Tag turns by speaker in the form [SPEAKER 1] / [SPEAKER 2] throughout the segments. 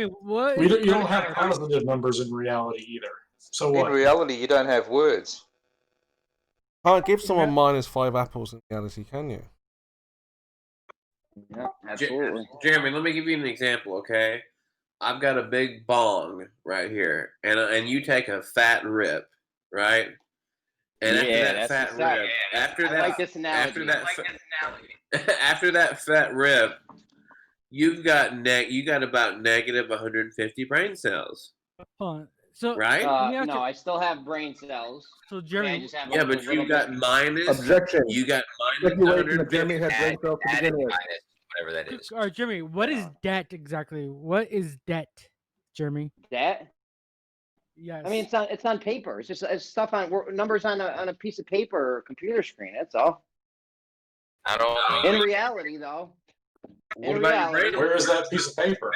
[SPEAKER 1] What?
[SPEAKER 2] You don't have positive numbers in reality either. So what?
[SPEAKER 3] In reality, you don't have words.
[SPEAKER 4] Can't give someone -5 apples in reality, can you?
[SPEAKER 5] Yeah, absolutely.
[SPEAKER 6] Jeremy, let me give you an example, okay? I've got a big bong right here, and you take a fat rip, right? And after that fat rip, you got about negative 150 brain cells.
[SPEAKER 1] Hold on. So
[SPEAKER 6] right?
[SPEAKER 5] No, I still have brain cells.
[SPEAKER 1] So Jeremy,
[SPEAKER 5] I just have
[SPEAKER 6] yeah, but you got minus.
[SPEAKER 7] Objection.
[SPEAKER 6] You got minus 150.
[SPEAKER 7] Jeremy had brain cells to begin with.
[SPEAKER 8] Whatever that is.
[SPEAKER 1] all right, Jeremy, what is debt exactly? What is debt, Jeremy?
[SPEAKER 5] Debt?
[SPEAKER 1] Yes.
[SPEAKER 5] I mean, it's on paper. It's just stuff on numbers on a piece of paper or a computer screen. That's all.
[SPEAKER 8] I don't know.
[SPEAKER 5] In reality, though.
[SPEAKER 2] Where is that piece of paper?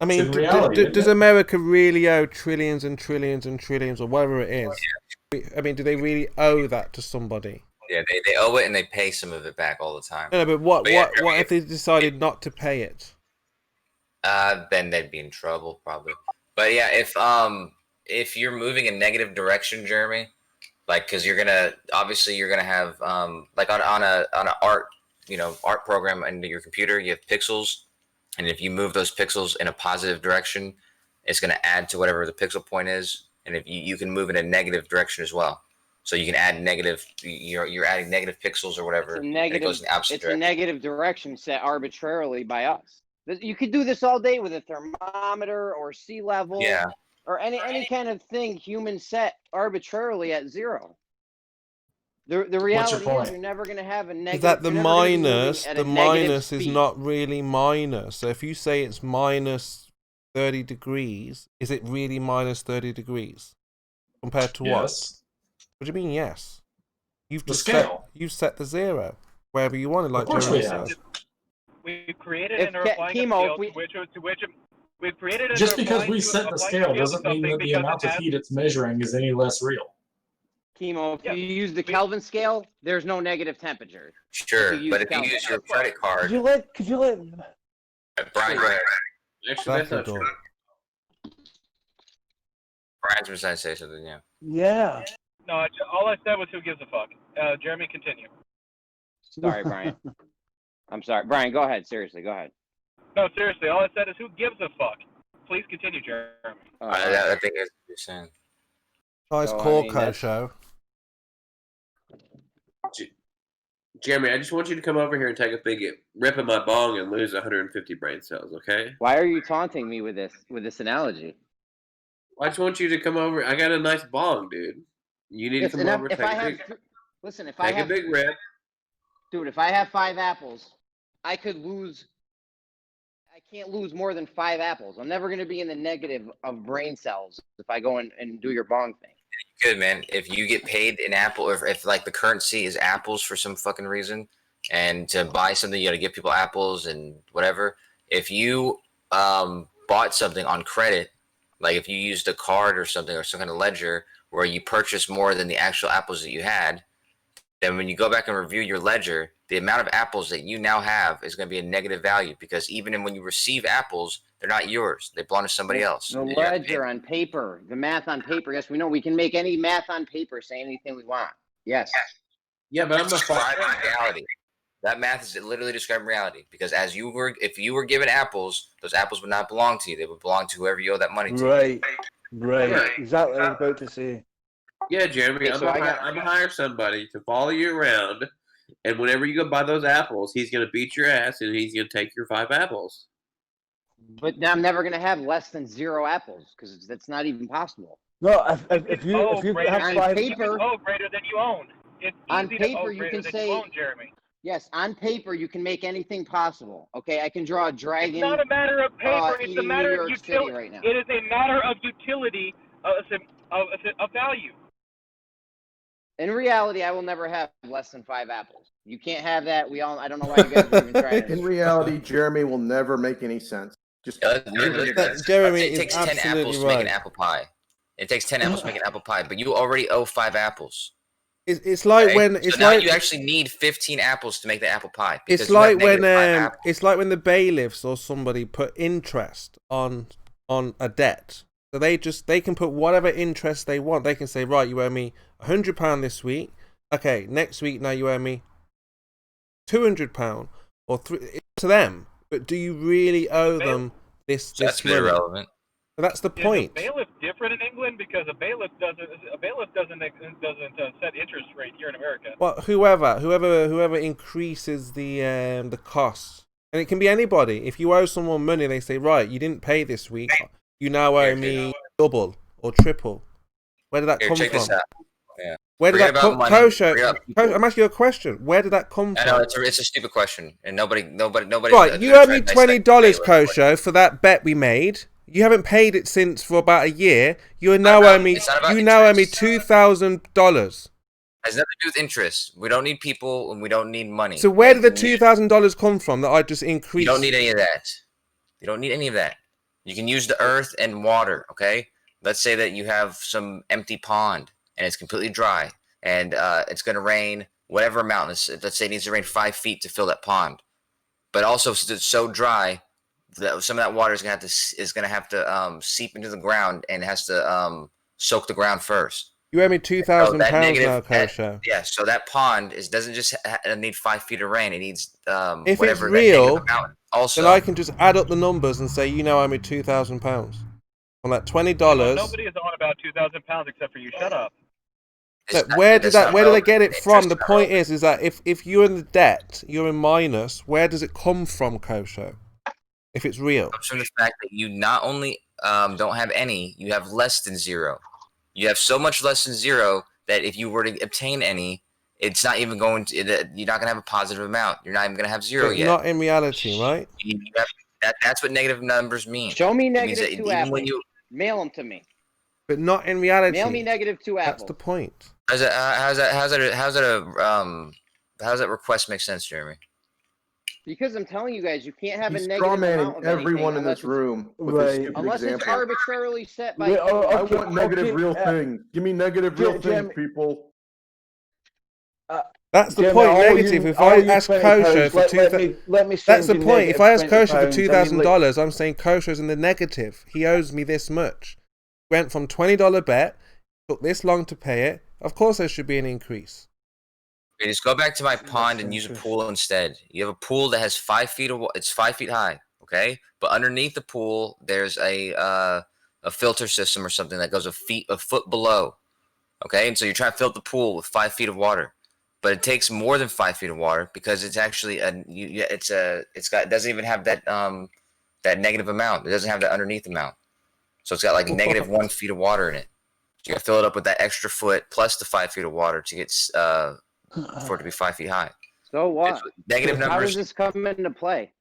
[SPEAKER 4] I mean, does America really owe trillions and trillions and trillions, or whatever it is? I mean, do they really owe that to somebody?
[SPEAKER 8] Yeah, they owe it and they pay some of it back all the time.
[SPEAKER 4] No, but what if they decided not to pay it?
[SPEAKER 8] Then they'd be in trouble probably. But yeah, if you're moving in negative direction, Jeremy, like because you're gonna have like on a art program into your computer, you have pixels, and if you move those pixels in a positive direction, it's gonna add to whatever the pixel point is, and if you can move in a negative direction as well. So you can add negative. You're adding negative pixels or whatever.
[SPEAKER 5] It's a negative.
[SPEAKER 8] It goes in the opposite direction.
[SPEAKER 5] A negative direction set arbitrarily by us. You could do this all day with a thermometer or sea level, or any kind of thing human set arbitrarily at 0. The reality is you're never going to have a negative.
[SPEAKER 4] Is that the minus? The minus is not really minus. So if you say it's minus 30 degrees, is it really minus 30 degrees compared to what? What do you mean, yes? You've just set the 0 wherever you wanted, like Jeremy says.
[SPEAKER 9] We've created and are applying a scale to which we've created.
[SPEAKER 2] Just because we set the scale doesn't mean that the amount of heat it's measuring is any less real.
[SPEAKER 5] Chemo, if you use the Kelvin scale, there's no negative temperature.
[SPEAKER 8] Sure, but if you use your credit card,
[SPEAKER 7] Could you let
[SPEAKER 8] Brian, go ahead.
[SPEAKER 6] Actually, that's not true.
[SPEAKER 8] Brian's was trying to say something, yeah.
[SPEAKER 7] Yeah.
[SPEAKER 9] No, all I said was who gives a fuck. Jeremy, continue.
[SPEAKER 5] Sorry, Brian. I'm sorry. Brian, go ahead. Seriously, go ahead.
[SPEAKER 9] No, seriously, all I said is who gives a fuck. Please continue, Jeremy.
[SPEAKER 8] I think that's what you're saying.
[SPEAKER 4] Nice Corco show.
[SPEAKER 6] Jeremy, I just want you to come over here and take a big rip at my bong and lose 150 brain cells, okay?
[SPEAKER 5] Why are you taunting me with this analogy?
[SPEAKER 6] I just want you to come over. I got a nice bong, dude. You need to come over. Take a big rip.
[SPEAKER 5] Dude, if I have 5 apples, I can't lose more than 5 apples. I'm never going to be in the negative of brain cells if I go and do your bong thing.
[SPEAKER 8] Good, man. If you get paid in apple, or if like the currency is apples for some fucking reason, and to buy something, you got to give people apples and whatever. If you bought something on credit, like if you used a card or something or some kind of ledger where you purchased more than the actual apples that you had, then when you go back and review your ledger, the amount of apples that you now have is going to be a negative value, because even when you receive apples, they're not yours. They belong to somebody else.
[SPEAKER 5] The ledger on paper, the math on paper. Yes, we know we can make any math on paper say anything we want. Yes.
[SPEAKER 6] Yeah, but I'm
[SPEAKER 8] describing reality. That math is literally describing reality, because if you were given apples, those apples would not belong to you. They would belong to whoever you owe that money to.
[SPEAKER 7] Right. Exactly what I was about to say.
[SPEAKER 6] Yeah, Jeremy, I'm gonna hire somebody to follow you around, and whenever you go buy those apples, he's gonna beat your ass and he's gonna take your 5 apples.
[SPEAKER 5] But I'm never gonna have less than 0 apples, because that's not even possible.
[SPEAKER 7] No, if you have 5
[SPEAKER 5] paper,
[SPEAKER 9] greater than you own. It's
[SPEAKER 5] on
[SPEAKER 9] easy
[SPEAKER 5] paper
[SPEAKER 9] to
[SPEAKER 5] you can
[SPEAKER 9] than
[SPEAKER 5] say
[SPEAKER 9] you own, Jeremy.
[SPEAKER 5] Yes, on paper you can make anything possible. Okay, I can draw a dragon.
[SPEAKER 9] It's not a matter of paper. It's a matter of utility.
[SPEAKER 5] Right now.
[SPEAKER 9] It is a matter of utility of value.
[SPEAKER 5] In reality, I will never have less than 5 apples. You can't have that. I don't know why you guys are even trying to.
[SPEAKER 7] In reality, Jeremy will never make any sense.
[SPEAKER 4] Just Jeremy
[SPEAKER 8] it takes 10 apples to make an apple pie. It takes 10 apples to make an apple pie, but you already owe 5 apples.
[SPEAKER 4] It's like when
[SPEAKER 8] you actually need 15 apples to make the apple pie.
[SPEAKER 4] It's like when the bailiffs or somebody put interest on on a debt. So they can put whatever interest they want. They can say, right, you owe me £100 this week. Okay, next week now you owe me £200 or to them. But do you really owe them this money?
[SPEAKER 8] Irrelevant.
[SPEAKER 4] So that's the point.
[SPEAKER 9] Is a bailiff different in England? Because a bailiff doesn't set interest rate here in America.
[SPEAKER 4] Well, whoever increases the cost, and it can be anybody. If you owe someone money, they say, right, you didn't pay this week. You now owe me double or triple. Where did that come
[SPEAKER 8] check
[SPEAKER 4] from?
[SPEAKER 8] This out. Yeah.
[SPEAKER 4] Where did that come from? I'm asking you a question. Where did that come from?
[SPEAKER 8] I know it's a stupid question, and nobody.
[SPEAKER 4] Right, you owe me $20, Kosho, for that bet we made. You haven't paid it since for about a year. You now owe me $2,000.
[SPEAKER 8] Has nothing to do with interest. We don't need people, and we don't need money.
[SPEAKER 4] So where did the $2,000 come from that I just increased?
[SPEAKER 8] You don't need any of that. You don't need any of that. You can use the earth and water. Okay. Let's say that you have some empty pond and it's completely dry, and it's going to rain whatever amount. Let's say it needs to rain 5 feet to fill that pond, but also since it's so dry that some of that water is going to have to seep into the ground, and it has to soak the ground first.
[SPEAKER 4] You owe me £2,000 now, Kosho.
[SPEAKER 8] Yeah, so that pond doesn't just need 5 feet of rain. It needs
[SPEAKER 4] if
[SPEAKER 8] whatever
[SPEAKER 4] it's real,
[SPEAKER 8] amount. Also,
[SPEAKER 4] then I can just add up the numbers and say, you know, owe me £2,000 on that $20.
[SPEAKER 9] Nobody is on about £2,000 except for you. Shut up.
[SPEAKER 4] Where did they get it from? The point is that if you're in the debt, you're in minus. Where does it come from, Kosho? If it's real,
[SPEAKER 8] it comes from the fact that you not only don't have any, you have less than zero. You have so much less than zero that if you were to obtain any, it's not even going to. You're not going to have a positive amount. You're not even going to have zero yet.
[SPEAKER 4] Not in reality, right?
[SPEAKER 8] That's what negative numbers mean.
[SPEAKER 5] Show me negative 2 apples. Mail them to me.
[SPEAKER 4] But not in reality.
[SPEAKER 5] Mail me negative 2 apples.
[SPEAKER 4] That's the point.
[SPEAKER 8] How's that request make sense, Jeremy?
[SPEAKER 5] Because I'm telling you guys, you can't have a negative
[SPEAKER 7] amount of everyone in this room with a stupid
[SPEAKER 5] unless
[SPEAKER 7] example.
[SPEAKER 5] it's arbitrarily set by.
[SPEAKER 7] I want negative real things. Give me negative real things, people.
[SPEAKER 4] That's the point. Negative. If I ask Kosho for $2,000, that's the point. If I ask Kosho for $2,000, I'm saying Kosho's in the negative. He owes me this much. Went from $20 bet, took this long to pay it. Of course, there should be an increase.
[SPEAKER 8] Okay, just go back to my pond and use a pool instead. You have a pool that has 5 feet of. It's 5 feet high. Okay, but underneath the pool, there's a filter system or something that goes a foot below. Okay, and so you're trying to fill the pool with 5 feet of water. But it takes more than 5 feet of water because it's actually it doesn't even have that that negative amount. It doesn't have that underneath amount. So it's got like negative 1 feet of water in it. So you gotta fill it up with that extra foot plus the 5 feet of water to get for it to be 5 feet high.
[SPEAKER 5] So what?
[SPEAKER 8] Negative numbers.
[SPEAKER 5] How does this come into play?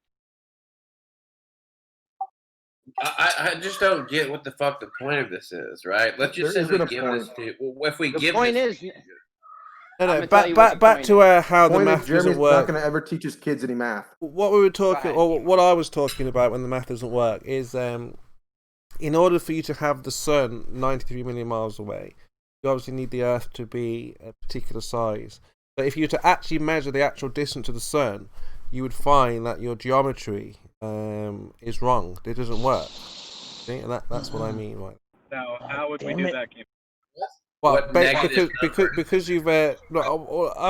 [SPEAKER 6] I just don't get what the fuck the point of this is, right? Let's just say we give this to. Well, if we give
[SPEAKER 5] point
[SPEAKER 6] this.
[SPEAKER 4] No, back to how the math doesn't work.
[SPEAKER 7] Not going to ever teach his kids any math.
[SPEAKER 4] What we were talking, or what I was talking about when the math doesn't work, is in order for you to have the sun 93 million miles away, you obviously need the Earth to be a particular size. But if you were to actually measure the actual distance to the sun, you would find that your geometry is wrong. It doesn't work. See? And that's what I mean, right?
[SPEAKER 9] Now, how would we do that, Kim?
[SPEAKER 4] Well, because you've I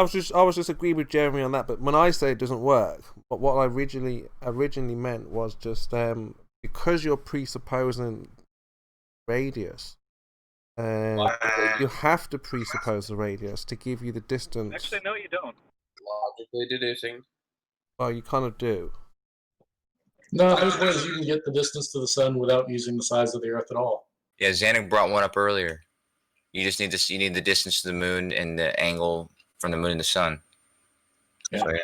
[SPEAKER 4] was just agreeing with Jeremy on that. But when I say it doesn't work, but what I originally meant was just because you're presupposing radius, you have to presuppose the radius to give you the distance.
[SPEAKER 9] Actually, no, you don't.
[SPEAKER 6] Logically deducing.
[SPEAKER 4] Well, you kind of do.
[SPEAKER 2] No, there's ways you can get the distance to the sun without using the size of the Earth at all.
[SPEAKER 8] Yeah, Xanik brought one up earlier. You just need this. You need the distance to the moon and the angle from the moon to the sun.
[SPEAKER 2] Yeah.
[SPEAKER 8] So, yeah.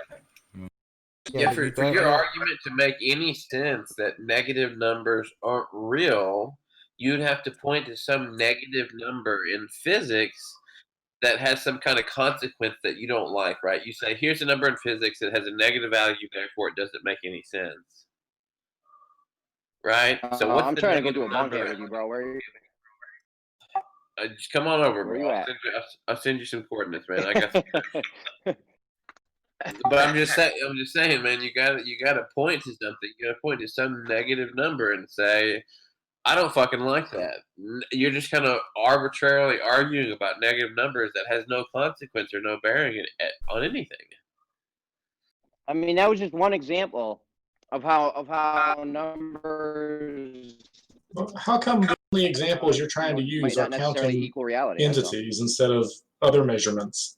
[SPEAKER 6] Yeah, for your argument to make any sense that negative numbers aren't real, you'd have to point to some negative number in physics that has some kind of consequence that you don't like, right? You say, here's a number in physics that has a negative value, therefore it doesn't make any sense. Right? So what's
[SPEAKER 5] I'm
[SPEAKER 6] the
[SPEAKER 5] trying to go to a
[SPEAKER 6] number?
[SPEAKER 5] bunk with you, bro. Where are you?
[SPEAKER 6] Just come on over,
[SPEAKER 5] Where
[SPEAKER 6] bro.
[SPEAKER 5] you at?
[SPEAKER 6] I'll send you some coordinates, man. I got. But I'm just saying, man. You got to point to something. You got to point to some negative number and say, I don't fucking like that. You're just kind of arbitrarily arguing about negative numbers that has no consequence or no bearing on anything.
[SPEAKER 5] I mean, that was just one example of how numbers.
[SPEAKER 2] How come the only examples you're trying to
[SPEAKER 5] might
[SPEAKER 2] use
[SPEAKER 5] not
[SPEAKER 2] are
[SPEAKER 5] necessarily
[SPEAKER 2] counting
[SPEAKER 5] equal reality? That's all.
[SPEAKER 2] entities instead of other measurements?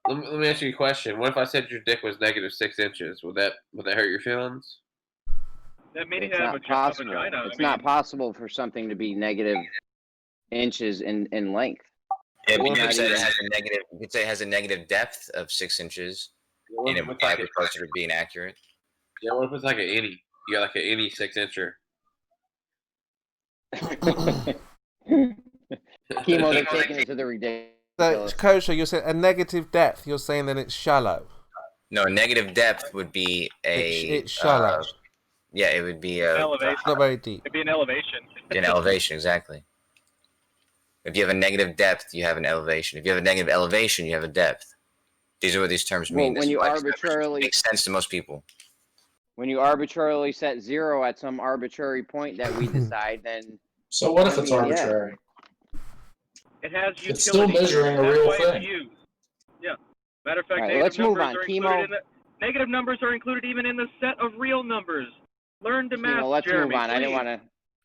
[SPEAKER 6] Let me ask you a question. What if I said your dick was negative 6 inches? Would that hurt your feelings?
[SPEAKER 9] That meaning
[SPEAKER 5] It's
[SPEAKER 9] have
[SPEAKER 5] not
[SPEAKER 9] a
[SPEAKER 5] possible.
[SPEAKER 9] vagina.
[SPEAKER 5] It's not possible for something to be negative inches in length.
[SPEAKER 8] Yeah, but you
[SPEAKER 5] Not
[SPEAKER 8] could say it
[SPEAKER 5] even-
[SPEAKER 8] has a negative. You could say it has a negative depth of 6 inches, and it would probably be closer to being accurate.
[SPEAKER 6] Yeah, what if it's like an innie? You got like an innie 6-incher.
[SPEAKER 5] Chemo, they're taking it to the ridiculous.
[SPEAKER 4] So, Kosher, you're saying a negative depth. You're saying that it's shallow.
[SPEAKER 8] No, a negative depth would be
[SPEAKER 4] It's shallow.
[SPEAKER 8] Yeah, it would be a
[SPEAKER 9] elevation.
[SPEAKER 4] Not very deep.
[SPEAKER 9] It'd be an elevation.
[SPEAKER 8] an elevation, exactly. If you have a negative depth, you have an elevation. If you have a negative elevation, you have a depth. These are what these terms mean.
[SPEAKER 5] Well, when you arbitrarily
[SPEAKER 8] makes sense to most people.
[SPEAKER 5] When you arbitrarily set 0 at some arbitrary point that we decide, then.
[SPEAKER 2] So what if
[SPEAKER 5] I
[SPEAKER 2] it's
[SPEAKER 5] mean,
[SPEAKER 2] arbitrary?
[SPEAKER 9] It has utility.
[SPEAKER 2] It's still measuring a
[SPEAKER 9] That's
[SPEAKER 2] real
[SPEAKER 9] why it's
[SPEAKER 2] thing.
[SPEAKER 9] used. Yeah. Matter of fact,
[SPEAKER 5] All right,
[SPEAKER 9] negative
[SPEAKER 5] let's move
[SPEAKER 9] numbers
[SPEAKER 5] on.
[SPEAKER 9] are
[SPEAKER 5] Chemo.
[SPEAKER 9] included in the negative numbers are included even in the set of real numbers. Learn to math,
[SPEAKER 5] Let's
[SPEAKER 9] Jeremy.
[SPEAKER 5] move on.
[SPEAKER 9] Please.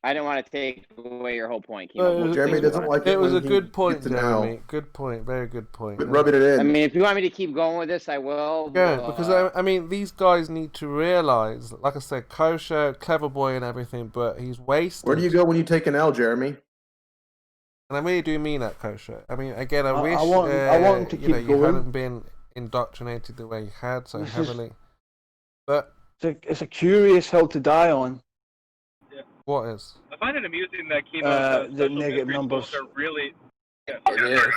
[SPEAKER 5] I didn't want to take away your whole point, Chemo.
[SPEAKER 7] Jeremy doesn't like
[SPEAKER 4] It was
[SPEAKER 7] when
[SPEAKER 4] a
[SPEAKER 7] he
[SPEAKER 4] good point,
[SPEAKER 7] gets an L.
[SPEAKER 4] Jeremy. Good point. Very good point.
[SPEAKER 7] But rubbing it in.
[SPEAKER 5] I mean, if you want me to keep going with this, I will.
[SPEAKER 4] Yeah, because I mean, these guys need to realize, like I said, Kosher, clever boy, and everything, but he's wasted.
[SPEAKER 7] Where do you go when you take an L, Jeremy?
[SPEAKER 4] And I really do mean that, Kosher. I mean, again, I wish
[SPEAKER 10] I want to keep
[SPEAKER 4] you
[SPEAKER 10] going.
[SPEAKER 4] hadn't been indoctrinated the way you had so heavily. But
[SPEAKER 10] it's a curious hill to die on.
[SPEAKER 4] what is?
[SPEAKER 9] I find it amusing that chemo
[SPEAKER 10] The negative numbers.
[SPEAKER 9] are really. Yeah.
[SPEAKER 6] It is.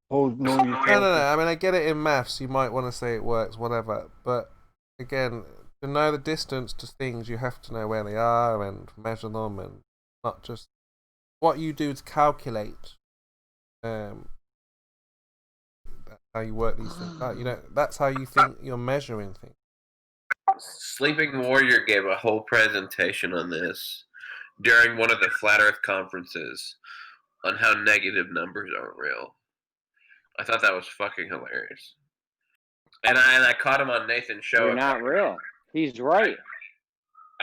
[SPEAKER 10] Hold no.
[SPEAKER 4] No. I mean, I get it in maths. You might want to say it works, whatever. But again, to know the distance to things, you have to know where they are and measure them, and not just what you do is calculate. That's how you work these things out. You know, that's how you think you're measuring things.
[SPEAKER 6] Sleeping Warrior gave a whole presentation on this during one of the Flat Earth conferences on how negative numbers aren't real. I thought that was fucking hilarious. And I caught him on Nathan's show.
[SPEAKER 5] They're not real. He's right.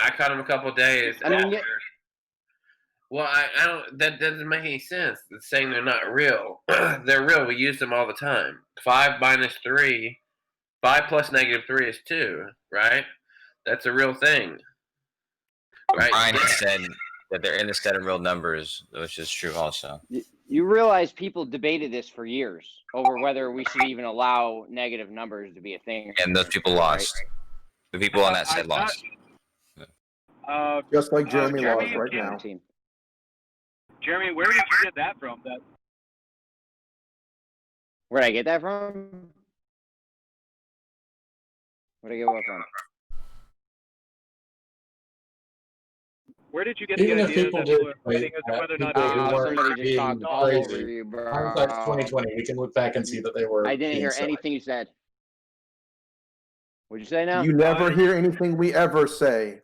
[SPEAKER 6] I caught him a couple days.
[SPEAKER 5] I mean,
[SPEAKER 6] well, I don't. That doesn't make any sense. It's saying they're not real. They're real. We use them all the time. 5 minus 3. 5 plus negative 3 is 2, right? That's a real thing.
[SPEAKER 8] Right? Brian had said that they're in the set of real numbers, which is true also.
[SPEAKER 5] You realize people debated this for years over whether we should even allow negative numbers to be a thing.
[SPEAKER 8] And those people lost. Right? The people on that side lost.
[SPEAKER 7] Just like Jeremy lost right now.
[SPEAKER 9] Jeremy, where did you get that from?
[SPEAKER 5] Where'd I get that from? Where'd I get what from?
[SPEAKER 9] Where did you get
[SPEAKER 2] Even
[SPEAKER 9] the
[SPEAKER 2] if
[SPEAKER 9] idea
[SPEAKER 2] people
[SPEAKER 9] that
[SPEAKER 2] did
[SPEAKER 9] people are fighting as to whether or not
[SPEAKER 5] somebody just talked all over
[SPEAKER 2] crazy.
[SPEAKER 5] you, bro.
[SPEAKER 2] Hindsight's 2020. We can look back and see that they were.
[SPEAKER 5] I didn't hear anything you said. What'd you say now?
[SPEAKER 7] You never hear anything we ever say.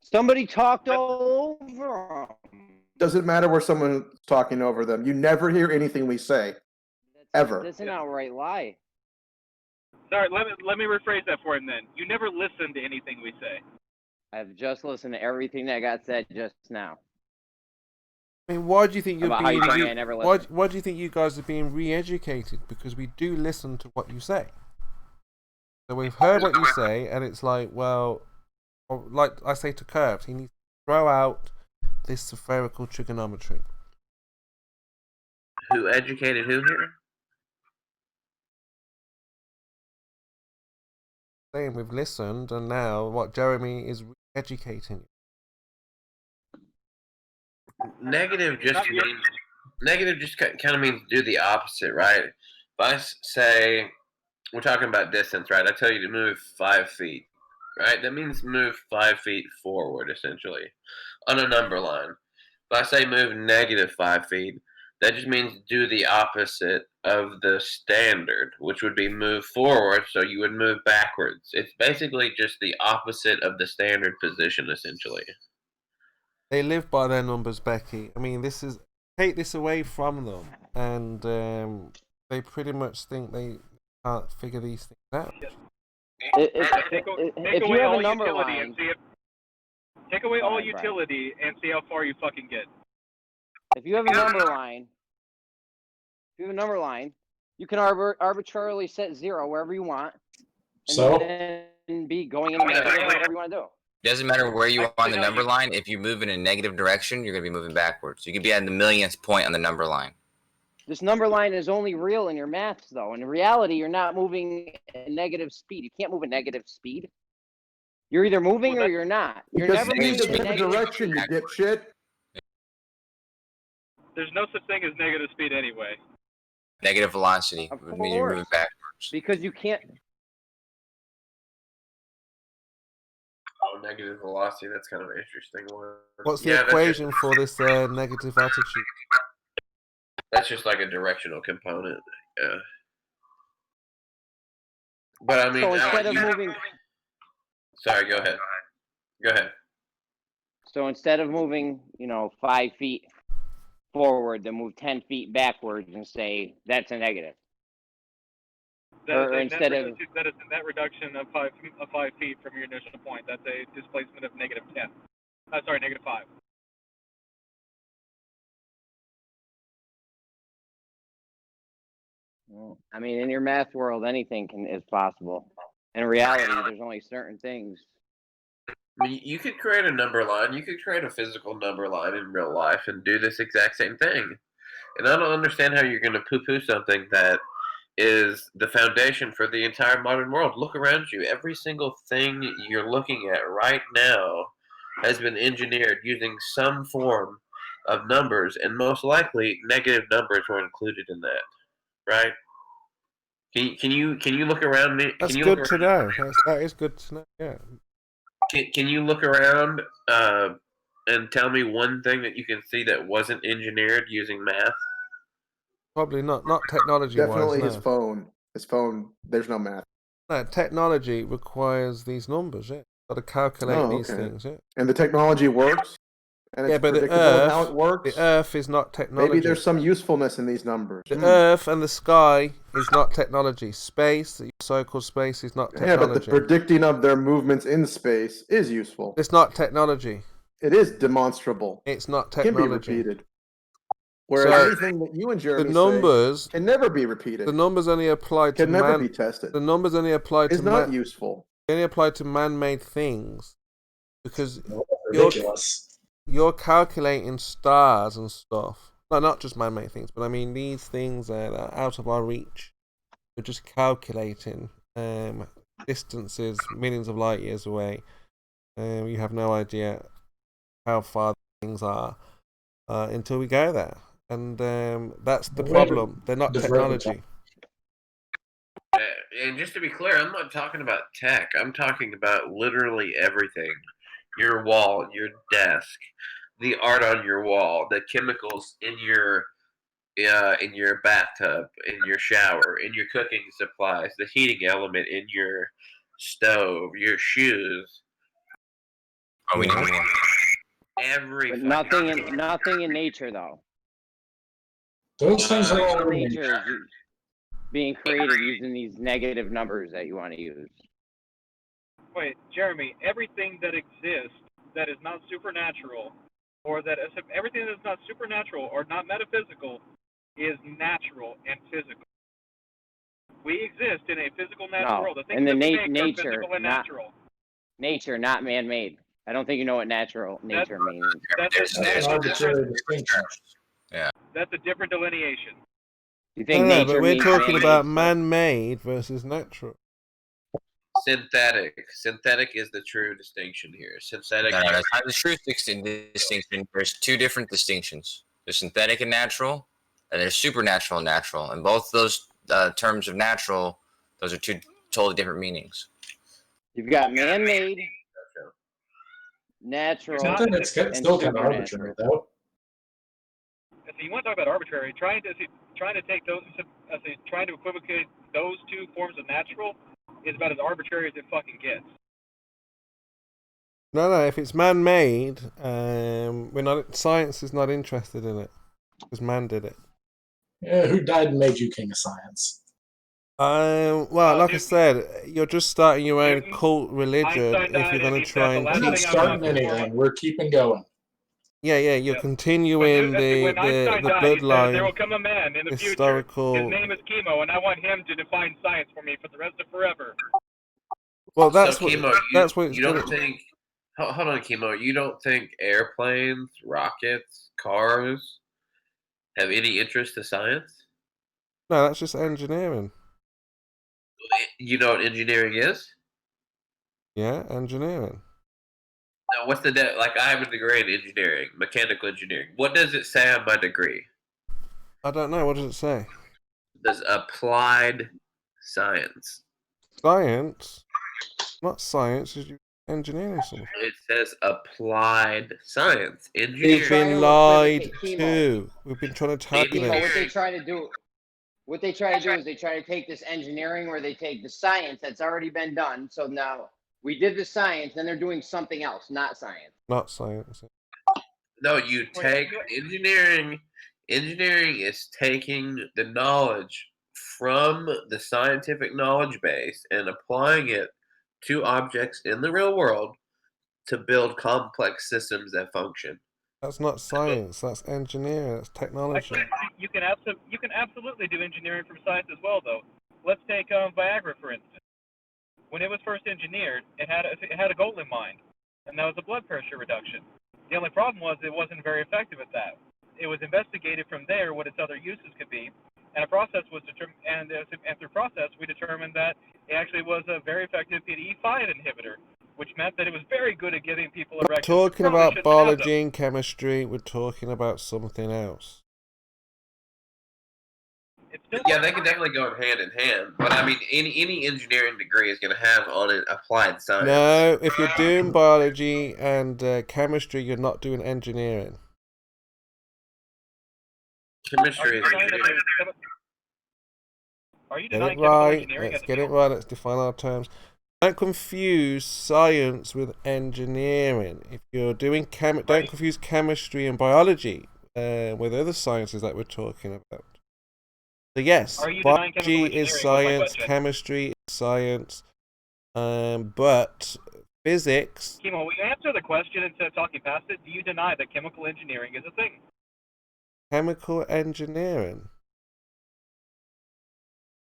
[SPEAKER 5] Somebody talked all over them.
[SPEAKER 7] Doesn't matter where someone's talking over them. You never hear anything we say. Ever.
[SPEAKER 5] That's an outright lie.
[SPEAKER 9] Sorry, let me rephrase that for him then. You never listen to anything we say.
[SPEAKER 5] I've just listened to everything that got said just now.
[SPEAKER 4] I mean, why do you think you're
[SPEAKER 5] About
[SPEAKER 4] being?
[SPEAKER 5] how you never listen.
[SPEAKER 4] Why do you think you guys are being re-educated? Because we do listen to what you say. So we've heard what you say, and it's like, well, like I say to Curbs, he needs to throw out this spherical trigonometry.
[SPEAKER 6] Who educated who here?
[SPEAKER 4] Saying we've listened, and now what Jeremy is educating you.
[SPEAKER 6] Negative just kind of means do the opposite, right? If I say we're talking about distance, right? I tell you to move 5 feet, right? That means move 5 feet forward, essentially, on a number line. If I say move negative 5 feet, that just means do the opposite of the standard, which would be move forward, so you would move backwards. It's basically just the opposite of the standard position, essentially.
[SPEAKER 4] They live by their numbers, Becky. I mean, take this away from them, and they pretty much think they can't figure these things out.
[SPEAKER 5] If you have a number line,
[SPEAKER 9] take away all
[SPEAKER 5] Brian.
[SPEAKER 9] utility and see how far you fucking get.
[SPEAKER 5] If you have a number line, you can arbitrarily set 0 wherever you want, and
[SPEAKER 2] So?
[SPEAKER 5] then be going in the negative, whatever you want to do.
[SPEAKER 8] Doesn't matter where you are on the number line. If you move in a negative direction, you're going to be moving backwards. You could be at the millionth point on the number line.
[SPEAKER 5] This number line is only real in your maths, though. In reality, you're not moving at negative speed. You can't move at negative speed. You're either moving or you're not. You're
[SPEAKER 7] Because
[SPEAKER 5] never
[SPEAKER 7] speed's a
[SPEAKER 5] moving in
[SPEAKER 7] different
[SPEAKER 5] negative
[SPEAKER 7] direction, you dipshit.
[SPEAKER 9] There's no such thing as negative speed anyway.
[SPEAKER 8] Negative velocity.
[SPEAKER 5] Of
[SPEAKER 8] Would mean you're moving
[SPEAKER 5] course.
[SPEAKER 8] backwards.
[SPEAKER 5] Because you can't.
[SPEAKER 6] Oh, negative velocity. That's kind of an interesting one.
[SPEAKER 4] What's the equation for this negative attitude?
[SPEAKER 6] That's just like a directional component. Yeah. But I mean,
[SPEAKER 5] So instead of moving,
[SPEAKER 6] sorry, go ahead. Go ahead.
[SPEAKER 5] so instead of moving, 5 feet forward, then move 10 feet backwards and say that's a negative. Or instead of
[SPEAKER 9] that is a net reduction of 5 feet from your initial point. That's a displacement of -10. Sorry, -5.
[SPEAKER 5] I mean, in your math world, anything is possible. In reality, there's only certain things.
[SPEAKER 6] I mean, you could create a number line. You could create a physical number line in real life and do this exact same thing. And I don't understand how you're going to poo-poo something that is the foundation for the entire modern world. Look around you. Every single thing you're looking at right now has been engineered using some form of numbers, and most likely negative numbers were included in that. Right? Can you look around me?
[SPEAKER 4] That's good to know. That is good to know. Yeah.
[SPEAKER 6] Can you look around and tell me one thing that you can see that wasn't engineered using math?
[SPEAKER 4] Probably not technology.
[SPEAKER 7] Definitely
[SPEAKER 4] wise,
[SPEAKER 7] his phone. His phone. There's no math.
[SPEAKER 4] No, technology requires these numbers. Yeah, got to calculate these things. Yeah.
[SPEAKER 7] And the technology works. And it's
[SPEAKER 4] but the
[SPEAKER 7] predictable how it works.
[SPEAKER 4] The Earth is not technology.
[SPEAKER 7] Maybe there's some usefulness in these numbers.
[SPEAKER 4] The Earth and the sky is not technology. Space, the so-called space, is not technology.
[SPEAKER 7] Yeah, but the predicting of their movements in space is useful.
[SPEAKER 4] It's not technology.
[SPEAKER 7] It is demonstrable.
[SPEAKER 4] It's not technology.
[SPEAKER 7] It can be repeated. Whereas anything that you and Jeremy
[SPEAKER 4] the numbers
[SPEAKER 7] say can never be repeated.
[SPEAKER 4] The numbers only apply to
[SPEAKER 7] can never be tested.
[SPEAKER 4] The numbers only apply to
[SPEAKER 7] It's not useful.
[SPEAKER 4] They only apply to man-made things because you're calculating stars and stuff. No, not just man-made things, but I mean these things that are out of our reach. We're just calculating distances millions of light years away. You have no idea how far things are until we go there. And that's the problem. They're not technology.
[SPEAKER 6] And just to be clear, I'm not talking about tech. I'm talking about literally everything. Your wall, your desk, the art on your wall, the chemicals in your bathtub, in your shower, in your cooking supplies, the heating element in your stove, your shoes.
[SPEAKER 8] Oh, we need more.
[SPEAKER 5] But nothing in nature, though.
[SPEAKER 2] Those things are all in
[SPEAKER 5] nature is being created using these negative numbers that you want to use.
[SPEAKER 9] Wait, Jeremy, everything that exists that is not supernatural, or that everything that is not supernatural or not metaphysical is natural and physical. We exist in a physical natural world. The things
[SPEAKER 5] and the
[SPEAKER 9] that we make
[SPEAKER 5] nature,
[SPEAKER 9] are physical and natural.
[SPEAKER 5] Nature, not man-made. I don't think you know what nature means.
[SPEAKER 9] That's
[SPEAKER 2] an arbitrary distinction.
[SPEAKER 8] Yeah.
[SPEAKER 9] That's a different delineation.
[SPEAKER 5] You think
[SPEAKER 4] no,
[SPEAKER 5] nature
[SPEAKER 4] but we're
[SPEAKER 5] means
[SPEAKER 4] talking
[SPEAKER 5] man-made
[SPEAKER 4] about
[SPEAKER 5] stuff?
[SPEAKER 4] man-made versus natural.
[SPEAKER 6] Synthetic. Synthetic is the true distinction here. Synthetic.
[SPEAKER 8] No, that's not the true distinction. There's two different distinctions. There's synthetic and natural, and there's supernatural and natural. And both those terms of natural, those are two totally different meanings.
[SPEAKER 5] You've got man-made, natural,
[SPEAKER 2] Something that's still kind of arbitrary, though.
[SPEAKER 9] If you want to talk about arbitrary, trying to take those, trying to equivocate those two forms of natural is about as arbitrary as it fucking gets.
[SPEAKER 4] No. If it's man-made, we're not. Science is not interested in it because man did it.
[SPEAKER 2] Yeah, who died and made you king of science?
[SPEAKER 4] Well, like I said, you're just starting your own cult religion if you're going to try and
[SPEAKER 2] We're not starting anything. We're keeping going.
[SPEAKER 4] Yeah, you're continuing
[SPEAKER 9] When Einstein
[SPEAKER 4] the
[SPEAKER 9] died, he said, there
[SPEAKER 4] bloodline,
[SPEAKER 9] will come a man in the
[SPEAKER 4] historical.
[SPEAKER 9] future. His name is Chemo, and I want him to define science for me for the rest of forever.
[SPEAKER 4] Well, that's
[SPEAKER 6] so,
[SPEAKER 4] what
[SPEAKER 6] Chemo,
[SPEAKER 4] that's what it's
[SPEAKER 6] you don't
[SPEAKER 4] gonna...
[SPEAKER 6] think. Hold on, Chemo. You don't think airplanes, rockets, cars have any interest to science?
[SPEAKER 4] No, that's just engineering.
[SPEAKER 6] You know what engineering is?
[SPEAKER 4] Yeah, engineering.
[SPEAKER 6] Now, what's the like? I have a degree in engineering, mechanical engineering. What does it say on my degree?
[SPEAKER 4] I don't know. What does it say?
[SPEAKER 6] Does applied science.
[SPEAKER 4] Science, not science. Is engineering something?
[SPEAKER 6] It says applied science. Engineering.
[SPEAKER 4] We've been lied to. We've been trying to tell you
[SPEAKER 5] Chemo,
[SPEAKER 4] this.
[SPEAKER 5] what they try to do is they try to take this engineering where they take the science that's already been done. So now we did the science, then they're doing something else, not science.
[SPEAKER 4] Not science.
[SPEAKER 6] No, you take engineering. Engineering is taking the knowledge from the scientific knowledge base and applying it to objects in the real world to build complex systems that function.
[SPEAKER 4] That's not science. That's engineering. That's technology.
[SPEAKER 9] Actually, you can absolutely do engineering from science as well, though. Let's take Viagra, for instance. When it was first engineered, it had a goal in mind, and that was a blood pressure reduction. The only problem was it wasn't very effective at that. It was investigated from there what its other uses could be, and a process was determined. And through process, we determined that it actually was a very effective PDE5 inhibitor, which meant that it was very good at giving people erections.
[SPEAKER 4] We're talking about biology and chemistry. We're talking about something else.
[SPEAKER 6] Yeah, they can definitely go hand in hand. But I mean, any engineering degree is going to have on it applied science.
[SPEAKER 4] No, if you're doing biology and chemistry, you're not doing engineering.
[SPEAKER 6] Chemistry is engineering.
[SPEAKER 9] Are you
[SPEAKER 4] Get
[SPEAKER 9] denying
[SPEAKER 4] it right.
[SPEAKER 9] engineering?
[SPEAKER 4] Let's get it right. Let's define our terms. Don't confuse science with engineering. If you're doing don't confuse chemistry and biology with other sciences that we're talking about. So yes, biology is science, chemistry is science, but physics.
[SPEAKER 9] Chemo, we answer the question instead of talking past it. Do you deny that chemical engineering is a thing?
[SPEAKER 4] Chemical engineering.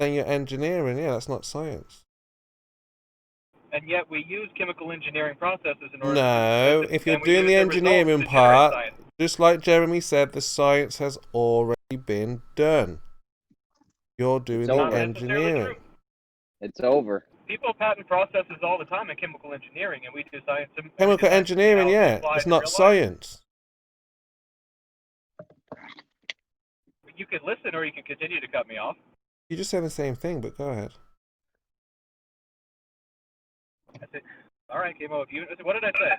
[SPEAKER 4] Then you're engineering, yeah, that's not science.
[SPEAKER 9] And yet we use chemical engineering processes in order
[SPEAKER 4] No, if you're doing the engineering part, just like Jeremy said, the science has already been done. You're doing the engineering.
[SPEAKER 5] It's over.
[SPEAKER 9] People patent processes all the time in chemical engineering, and we do science.
[SPEAKER 4] Chemical engineering, yeah, it's not science.
[SPEAKER 9] You can listen, or you can continue to cut me off.
[SPEAKER 4] You just said the same thing, but go ahead.
[SPEAKER 9] All right, Chemo. What did I say?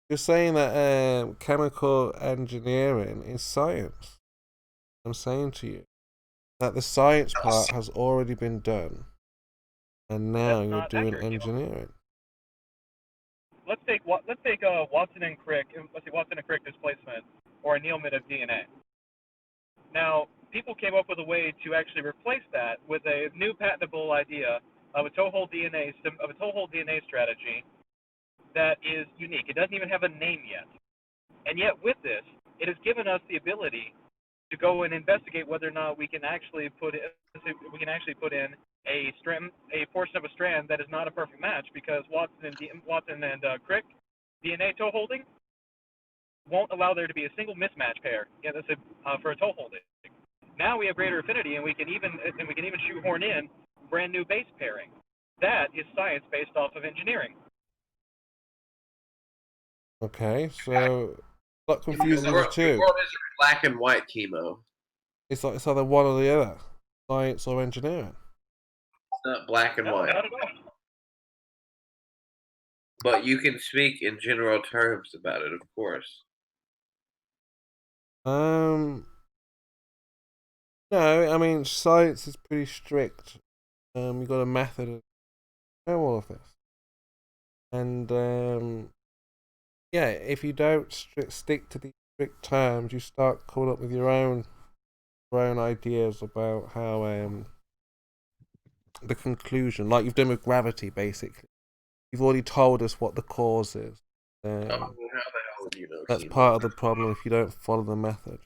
[SPEAKER 4] You're saying that chemical engineering is science. I'm saying to you that the science part has already been done, and now you're doing engineering.
[SPEAKER 9] Let's take Watson and Crick. Let's say Watson and Crick displacement or annealment of DNA. Now, people came up with a way to actually replace that with a new patentable idea of a toe-hold DNA strategy that is unique. It doesn't even have a name yet, and yet with this, it has given us the ability to go and investigate whether or not we can actually put in a portion of a strand that is not a perfect match, because Watson and Crick DNA toe holding won't allow there to be a single mismatch pair for a toe holding. Now we have greater affinity, and we can even shoehorn in brand new base pairing. That is science based off of engineering.
[SPEAKER 4] Okay, so what confuses the two?
[SPEAKER 6] The world isn't black and white, Chemo.
[SPEAKER 4] It's either one or the other, science or engineering.
[SPEAKER 6] It's not black and white.
[SPEAKER 9] Not at all.
[SPEAKER 6] But you can speak in general terms about it, of course.
[SPEAKER 4] No, I mean science is pretty strict. You've got a method of know all of this. And yeah, if you don't stick to the strict terms, you start coming up with your own ideas about how the conclusion, like you've done with gravity, basically. You've already told us what the cause is.
[SPEAKER 6] How the hell would you know?
[SPEAKER 4] That's
[SPEAKER 6] Kimo?
[SPEAKER 4] part of the problem if you don't follow the method.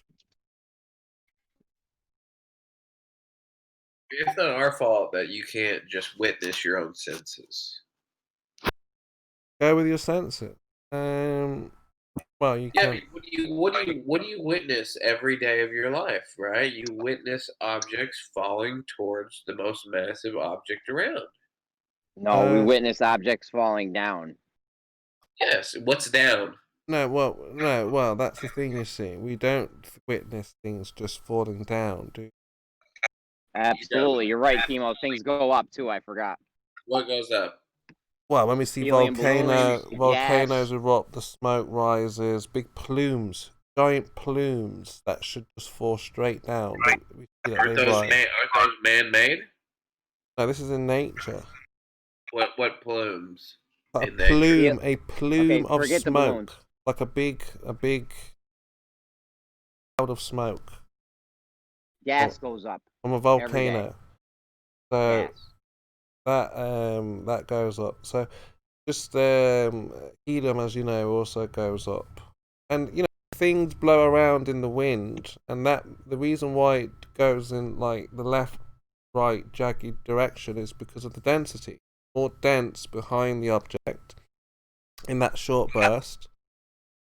[SPEAKER 6] It's not our fault that you can't just witness your own senses.
[SPEAKER 4] Go with your senses. Well, you
[SPEAKER 6] Yeah,
[SPEAKER 4] can.
[SPEAKER 6] what do you witness every day of your life, right? You witness objects falling towards the most massive object around.
[SPEAKER 5] No, we witness objects falling down.
[SPEAKER 6] Yes, what's down?
[SPEAKER 4] No, well, that's the thing, you see. We don't witness things just falling down, do we?
[SPEAKER 5] Absolutely, you're right, Kimo. Things go up too. I forgot.
[SPEAKER 6] What goes up?
[SPEAKER 4] Well, when we see
[SPEAKER 5] Helium balloons,
[SPEAKER 4] volcanoes erupt, the smoke rises, big plumes, giant plumes that should just fall straight down. We see that
[SPEAKER 6] Aren't those man-made?
[SPEAKER 4] No, this is in nature.
[SPEAKER 6] What plumes?
[SPEAKER 4] A plume of smoke, like a big cloud of smoke.
[SPEAKER 5] Gas goes up
[SPEAKER 4] from a volcano. So that goes up. So just helium, as you know, also goes up, and you know things blow around in the wind, and that the reason why it goes in like the left, right, jagged direction is because of the density. More dense behind the object in that short burst,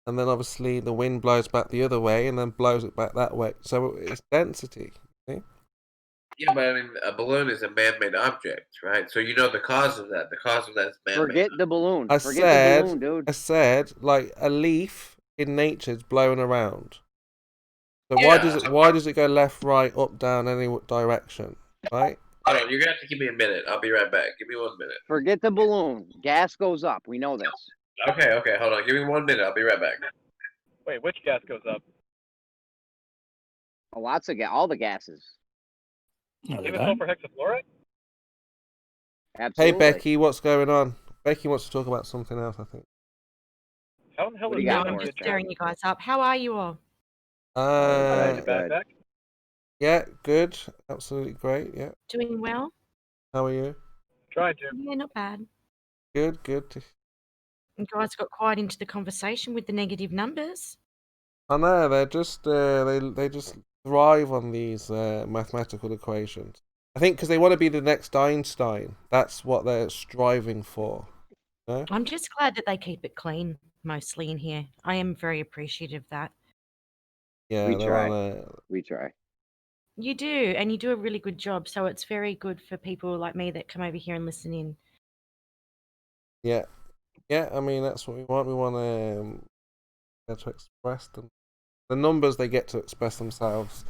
[SPEAKER 4] and then obviously the wind blows back the other way and then blows it back that way. So it's density. See?
[SPEAKER 6] Yeah, but I mean, a balloon is a man-made object, right? So you know the cause of that. The cause of that is man-made.
[SPEAKER 5] Forget the balloon.
[SPEAKER 4] Forget
[SPEAKER 5] the balloon, dude.
[SPEAKER 4] I said like a leaf in nature is blowing around. So
[SPEAKER 6] Yeah.
[SPEAKER 4] why does it go left, right, up, down, any direction, right?
[SPEAKER 6] Hold on, you're gonna have to give me a minute. I'll be right back. Give me 1 minute.
[SPEAKER 5] Forget the balloon. Gas goes up. We know this.
[SPEAKER 6] Okay, hold on. Give me 1 minute. I'll be right back.
[SPEAKER 9] Wait, which gas goes up?
[SPEAKER 5] Oh, lots of gas. All the gases.
[SPEAKER 9] Even sulfur hexafluoride?
[SPEAKER 5] Absolutely.
[SPEAKER 4] Hey Becky, what's going on? Becky wants to talk about something else, I think.
[SPEAKER 9] How the hell is
[SPEAKER 11] No, I'm just stirring you guys up. How are you all?
[SPEAKER 5] Good.
[SPEAKER 4] Yeah, good. Absolutely great. Yeah.
[SPEAKER 11] Doing well?
[SPEAKER 4] How are you?
[SPEAKER 9] Trying to.
[SPEAKER 11] Yeah, not bad.
[SPEAKER 4] Good.
[SPEAKER 11] You guys got quite into the conversation with the negative numbers.
[SPEAKER 4] I know they're just they just thrive on these mathematical equations. I think because they want to be the next Einstein. That's what they're striving for. No?
[SPEAKER 11] I'm just glad that they keep it clean mostly in here. I am very appreciative of that.
[SPEAKER 4] Yeah,
[SPEAKER 5] we try.
[SPEAKER 11] You do, and you do a really good job. So it's very good for people like me that come over here and listen in.
[SPEAKER 4] Yeah. I mean that's what we want. We want to express them. The numbers they get to express themselves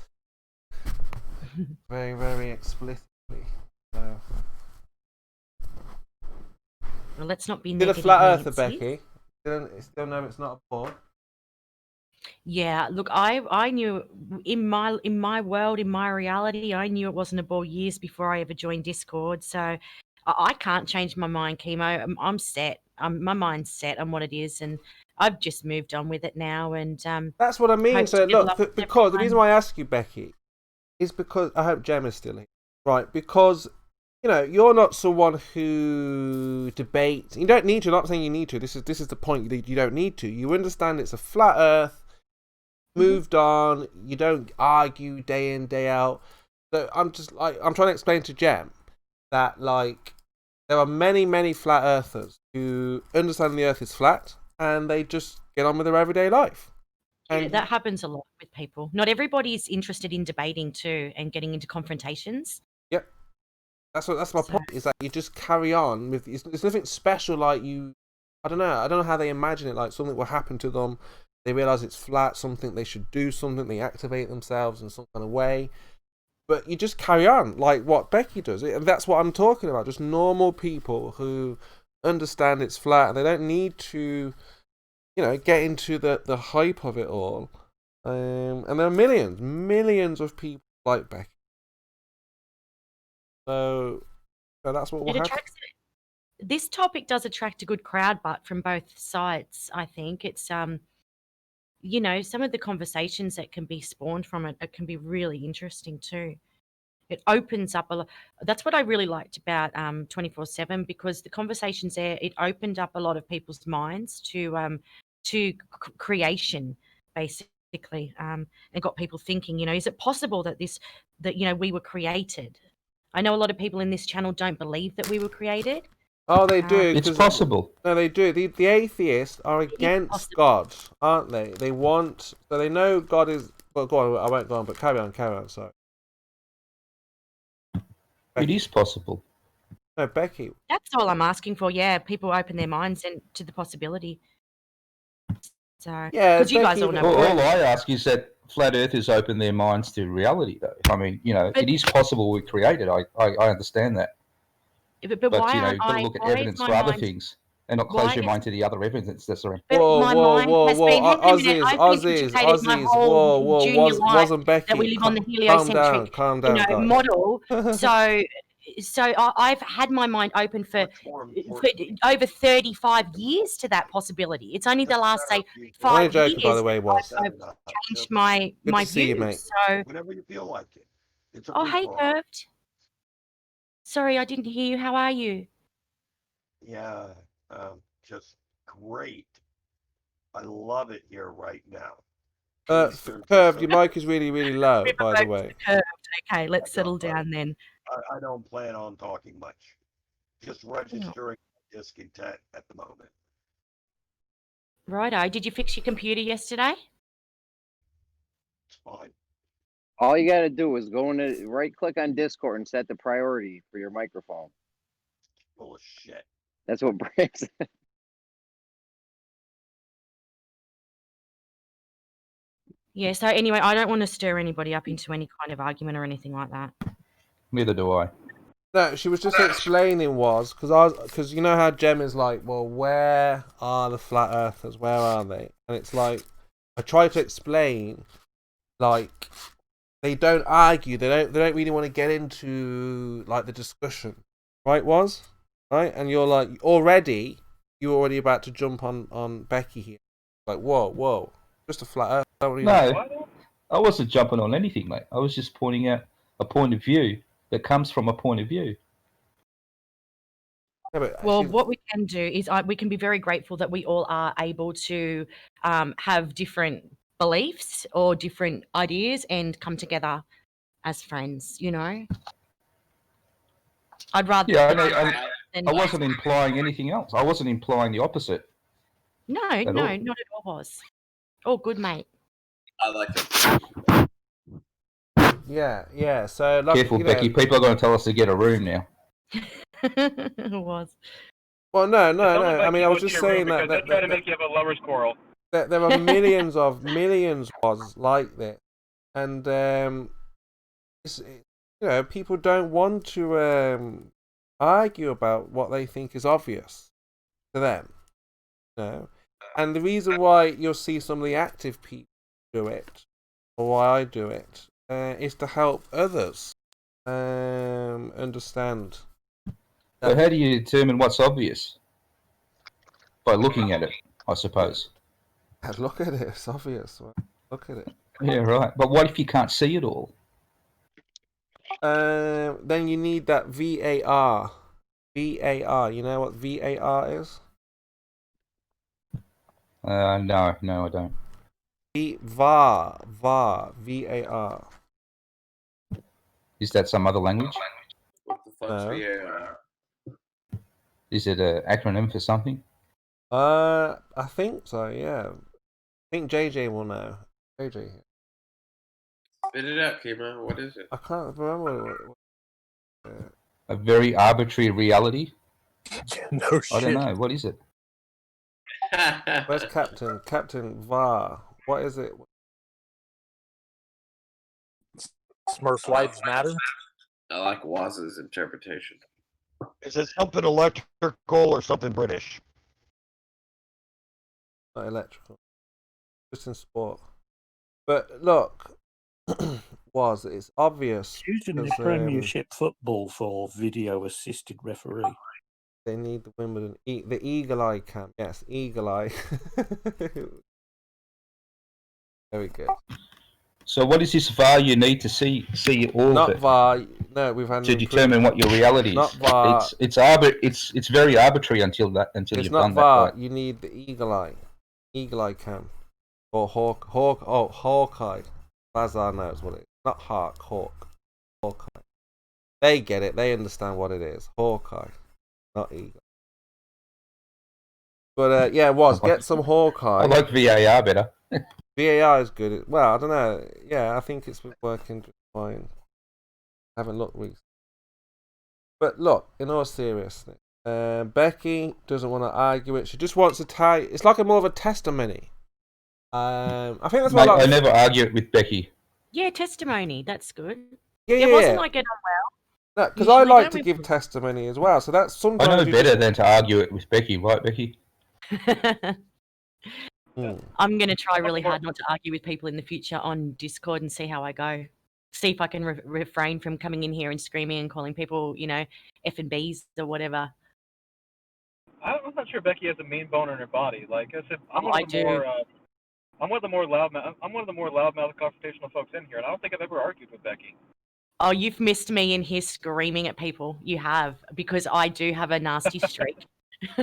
[SPEAKER 4] very, very explicitly. So.
[SPEAKER 11] Well, let's not be
[SPEAKER 4] Still a
[SPEAKER 11] negative.
[SPEAKER 4] flat earther,
[SPEAKER 11] Nancy.
[SPEAKER 4] Becky. Still know it's not a ball.
[SPEAKER 11] Yeah, look, I knew in my world, in my reality, I knew it wasn't a ball years before I ever joined Discord. So I can't change my mind, Chemo. I'm set. My mind's set on what it is, and I've just moved on with it now. And
[SPEAKER 4] that's what I mean.
[SPEAKER 11] hope
[SPEAKER 4] So
[SPEAKER 11] to get along
[SPEAKER 4] look,
[SPEAKER 11] with
[SPEAKER 4] because the
[SPEAKER 11] everyone.
[SPEAKER 4] reason why I ask you, Becky, is because I hope Gemma's still here, right? Because you know you're not someone who debates. You don't need to. I'm not saying you need to. This is the point. You don't need to. You understand it's a flat Earth. Moved on. You don't argue day in day out. So I'm trying to explain to Gem that like there are many flat earthers who understand the Earth is flat and they just get on with their everyday life.
[SPEAKER 11] And yeah, that happens a lot with people. Not everybody is interested in debating too and getting into confrontations.
[SPEAKER 4] Yep. That's my point. Is that you just carry on with. It's nothing special. Like you, I don't know how they imagine it. Like something will happen to them. They realize it's flat. Something they should do. Something they activate themselves in some kind of way. But you just carry on like what Becky does. And that's what I'm talking about. Just normal people who understand it's flat and they don't need to, get into the hype of it all. And there are millions of people like Becky. So that's what will happen.
[SPEAKER 11] this topic does attract a good crowd, but from both sides, I think it's you know, some of the conversations that can be spawned from it can be really interesting too. It opens up a lot. That's what I really liked about 24/7, because the conversations there, it opened up a lot of people's minds to creation, basically, and got people thinking. You know, is it possible that you know, we were created? I know a lot of people in this channel don't believe that we were created.
[SPEAKER 4] Oh, they do.
[SPEAKER 12] It's possible.
[SPEAKER 4] No, they do. The atheists are against God, aren't they? They want, so they know God is. Well, go on. I won't go on, but carry on. Sorry.
[SPEAKER 12] It is possible.
[SPEAKER 4] No, Becky.
[SPEAKER 11] That's all I'm asking for. Yeah, people open their minds to the possibility. So,
[SPEAKER 4] yeah,
[SPEAKER 11] because you guys all know.
[SPEAKER 12] All I ask is that flat earthers open their minds to reality, though. I mean, you know, it is possible we're created. I understand that.
[SPEAKER 11] But
[SPEAKER 12] But
[SPEAKER 11] why
[SPEAKER 12] you know,
[SPEAKER 11] aren't
[SPEAKER 12] you've got to
[SPEAKER 11] I?
[SPEAKER 12] look at
[SPEAKER 11] Why is
[SPEAKER 12] evidence
[SPEAKER 11] my
[SPEAKER 12] for other
[SPEAKER 11] mind?
[SPEAKER 12] things and not close your mind to the other evidence that's around.
[SPEAKER 11] But my mind has been. Hang on a minute, I've been educated my whole junior life that we live on the heliocentric,
[SPEAKER 4] calm down,
[SPEAKER 11] you know, model. So I've had my mind open for over 35 years to that possibility. It's only the last, say, 5
[SPEAKER 4] joking,
[SPEAKER 11] years
[SPEAKER 4] by the way, was.
[SPEAKER 11] I've changed my
[SPEAKER 4] Good to see you,
[SPEAKER 11] views.
[SPEAKER 4] mate.
[SPEAKER 11] So,
[SPEAKER 13] whenever you feel like it. It's a
[SPEAKER 11] oh,
[SPEAKER 13] free
[SPEAKER 11] hey,
[SPEAKER 13] for all.
[SPEAKER 11] Curved. Sorry, I didn't hear you. How are you?
[SPEAKER 13] Yeah, just great. I love it here right now.
[SPEAKER 4] Curved, your mic is really, really low, by the way.
[SPEAKER 11] Curved. Okay, let's settle down then.
[SPEAKER 13] I don't plan on talking much. Just registering discontent at the moment.
[SPEAKER 11] Righto. Did you fix your computer yesterday?
[SPEAKER 13] It's fine.
[SPEAKER 5] All you got to do is go in, right click on Discord and set the priority for your microphone.
[SPEAKER 13] Full of shit.
[SPEAKER 5] That's what breaks.
[SPEAKER 11] Yeah, so anyway, I don't want to stir anybody up into any kind of argument or anything like that.
[SPEAKER 12] Neither do I.
[SPEAKER 4] No, she was just explaining because you know how Jem is like, well, where are the flat earthers? Where are they? And it's like, I try to explain, like, they don't argue. They don't really want to get into like the discussion, right? Right? And you're like, you're already about to jump on Becky here. Like, whoa, just a flat earth.
[SPEAKER 12] No, I wasn't jumping on anything, mate. I was just pointing out a point of view that comes from a point of view.
[SPEAKER 4] Yeah,
[SPEAKER 11] well, what we can do is we can be very grateful that we all are able to have different beliefs or different ideas and come together as friends, you know? I'd rather...
[SPEAKER 12] Yeah, I wasn't implying anything else. I wasn't implying the opposite.
[SPEAKER 11] No, not at all was. All good, mate.
[SPEAKER 6] I like that.
[SPEAKER 4] Yeah. So
[SPEAKER 12] careful, Becky. People are going to tell us to get a room now.
[SPEAKER 11] It was.
[SPEAKER 4] Well, no. I mean, I was just saying that
[SPEAKER 9] they're trying to make you have a lover's quarrel.
[SPEAKER 4] There are millions was like this, and people don't want to argue about what they think is obvious to them, And the reason why you'll see some of the active people do it, or why I do it, is to help others understand.
[SPEAKER 12] So how do you determine what's obvious? By looking at it, I suppose.
[SPEAKER 4] Look at it, it's obvious. Look at it.
[SPEAKER 12] Yeah, right. But what if you can't see it all?
[SPEAKER 4] Then you need that VAR. VAR, you know what VAR is?
[SPEAKER 12] No, I don't.
[SPEAKER 4] VAR. VAR.
[SPEAKER 12] Is that some other language?
[SPEAKER 6] What the fuck's VAR?
[SPEAKER 12] Is it an acronym for something?
[SPEAKER 4] I think so, yeah. I think JJ will know. JJ.
[SPEAKER 6] Spit it out, Kima. What is it?
[SPEAKER 4] I can't remember what
[SPEAKER 12] A very arbitrary reality?
[SPEAKER 13] No shit.
[SPEAKER 12] I don't know. What is it?
[SPEAKER 4] Where's Captain? Captain VAR. What is it?
[SPEAKER 13] Smurf lives matter?
[SPEAKER 6] I like Waz's interpretation.
[SPEAKER 13] Is it something electrical or something British?
[SPEAKER 4] Not electrical. Just in sport. But look, it's obvious.
[SPEAKER 14] Using the Premiership football for video assisted referee.
[SPEAKER 4] They need the Wimbledon. The eagle eye cam. Yes, eagle eye. Very good.
[SPEAKER 12] So what is this VAR you need to see all
[SPEAKER 4] Not
[SPEAKER 12] of it
[SPEAKER 4] VAR. No, we've had
[SPEAKER 12] to determine what your reality is?
[SPEAKER 4] Not VAR.
[SPEAKER 12] It's very arbitrary until
[SPEAKER 4] It's
[SPEAKER 12] you've
[SPEAKER 4] not
[SPEAKER 12] done
[SPEAKER 4] VAR.
[SPEAKER 12] that. Right?
[SPEAKER 4] You need the eagle eye cam, or Hawkeye. Bazar knows what it is. Not Hawkeye. They get it. They understand what it is. Hawkeye, not eagle. But yeah, get some Hawkeye.
[SPEAKER 12] I like VAR better.
[SPEAKER 4] VAR is good. Well, I don't know. Yeah, I think it's been working just fine. I haven't looked recently. But look, in all seriousness, Becky doesn't want to argue it. She just wants to tie. It's like more of a testimony. I think that's what
[SPEAKER 12] I never argue it with Becky.
[SPEAKER 11] Yeah, testimony. That's good.
[SPEAKER 4] Yeah,
[SPEAKER 11] It wasn't like it on well.
[SPEAKER 4] because I like to give testimony as well. So that's sometimes
[SPEAKER 12] I know better than to argue it with Becky, right, Becky?
[SPEAKER 11] I'm going to try really hard not to argue with people in the future on Discord and see how I go. See if I can refrain from coming in here and screaming and calling people, F and Bs or whatever.
[SPEAKER 9] I'm not sure Becky has a mean bone in her body. Like I said, I'm one of the more loudmouth confrontational folks in here, and I don't think I've ever argued with Becky.
[SPEAKER 11] Oh, you've missed me in here screaming at people. You have, because I do have a nasty streak.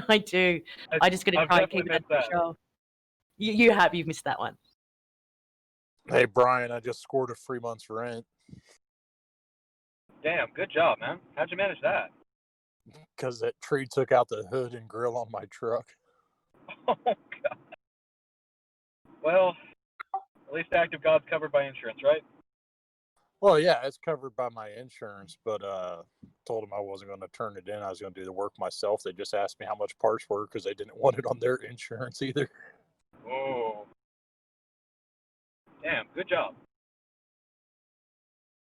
[SPEAKER 11] I do. I just got to try and keep it under control. You've missed that one.
[SPEAKER 14] Hey, Brian, I just scored a 3 months rent.
[SPEAKER 9] Damn, good job, man. How'd you manage that?
[SPEAKER 14] Because that tree took out the hood and grill on my truck.
[SPEAKER 9] Oh, God. Well, at least the act of God's covered by insurance, right?
[SPEAKER 14] Well, yeah, it's covered by my insurance, but told them I wasn't going to turn it in. I was going to do the work myself. They just asked me how much parts were because they didn't want it on their insurance either.
[SPEAKER 9] Oh. Damn, good job.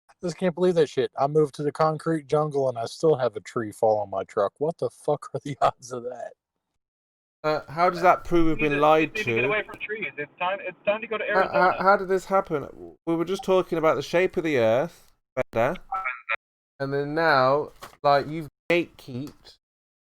[SPEAKER 14] I just can't believe that shit. I moved to the concrete jungle and I still have a tree fall on my truck. What the fuck are the odds of that?
[SPEAKER 4] How does that prove we've been lied
[SPEAKER 9] to? Get away from trees. It's time to go to Arizona.
[SPEAKER 4] How did this happen? We were just talking about the shape of the Earth better, and then now, like, you've gatekeeped.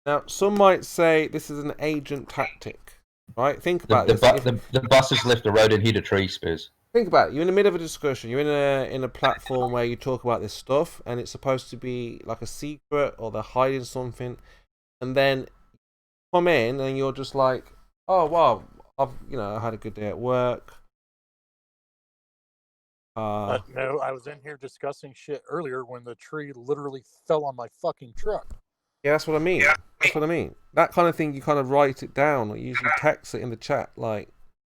[SPEAKER 4] Now, some might say this is an agent tactic, right? Think about this.
[SPEAKER 12] The bus has left the road and hit a tree, Spurs.
[SPEAKER 4] Think about it. You're in the middle of a discussion. You're in a platform where you talk about this stuff, and it's supposed to be like a secret, or they're hiding something, and then come in and you're just like, oh wow, I had a good day at work.
[SPEAKER 14] No, I was in here discussing shit earlier when the tree literally fell on my fucking truck.
[SPEAKER 4] Yeah, that's what I mean. That's what I mean. That kind of thing, you kind of write it down, or you usually text it in the chat, like,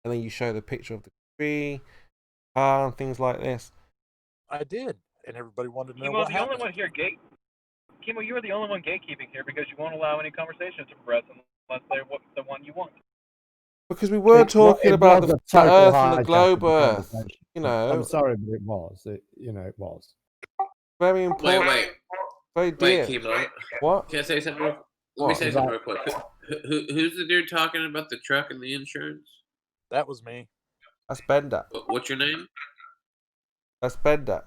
[SPEAKER 4] and then you show the picture of the tree, and things like this.
[SPEAKER 14] I did, and everybody wanted to know
[SPEAKER 9] Kimo,
[SPEAKER 14] what happened.
[SPEAKER 9] Only one here Kimo, you are the only one gatekeeping here because you won't allow any conversation to progress unless they're the one you want.
[SPEAKER 4] Because we were talking about the flat Earth and the globe Earth.
[SPEAKER 15] I'm sorry, but it was. It was.
[SPEAKER 4] Very important.
[SPEAKER 6] Wait, Kimo.
[SPEAKER 4] What?
[SPEAKER 6] Can I say something? Let me say something real quick. Who's the dude talking about the truck and the insurance?
[SPEAKER 14] That was me.
[SPEAKER 4] That's Bender.
[SPEAKER 6] What's your name?
[SPEAKER 4] That's Bender.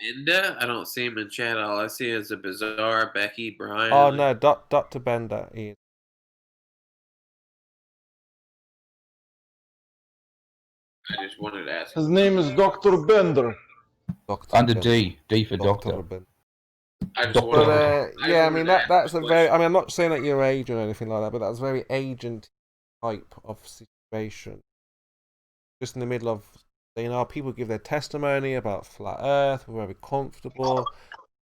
[SPEAKER 6] Bender? I don't see him in chat. All I see is a bizarre Becky, Brian.
[SPEAKER 4] Oh no, Dr. Bender. Ian.
[SPEAKER 6] I just wanted to ask.
[SPEAKER 10] His name is Dr. Bender.
[SPEAKER 12] Under D for doctor.
[SPEAKER 4] Yeah, I mean that's a very. I mean, I'm not saying that you're agent or anything like that, but that's a very agent type of situation. Just in the middle of, people give their testimony about flat Earth. We're very comfortable,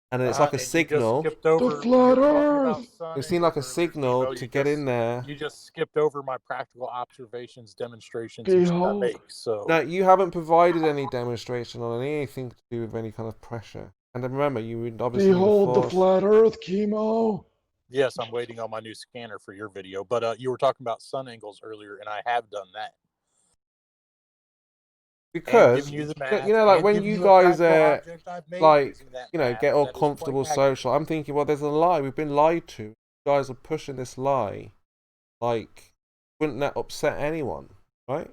[SPEAKER 4] and then it's like a signal.
[SPEAKER 14] The
[SPEAKER 10] flat Earth.
[SPEAKER 4] It seemed like a signal to get in there.
[SPEAKER 14] You just skipped over my practical observations, demonstrations, and shit I make. So
[SPEAKER 4] no, you haven't provided any demonstration on anything to do with any kind of pressure. And then remember, you would obviously
[SPEAKER 10] behold the flat Earth, Kimo.
[SPEAKER 14] Yes, I'm waiting on my new scanner for your video. But you were talking about sun angles earlier, and I have done that.
[SPEAKER 4] Because like when you guys get all comfortable social, I'm thinking, well, there's a lie. We've been lied to. You guys are pushing this lie. Like, wouldn't that upset anyone, right?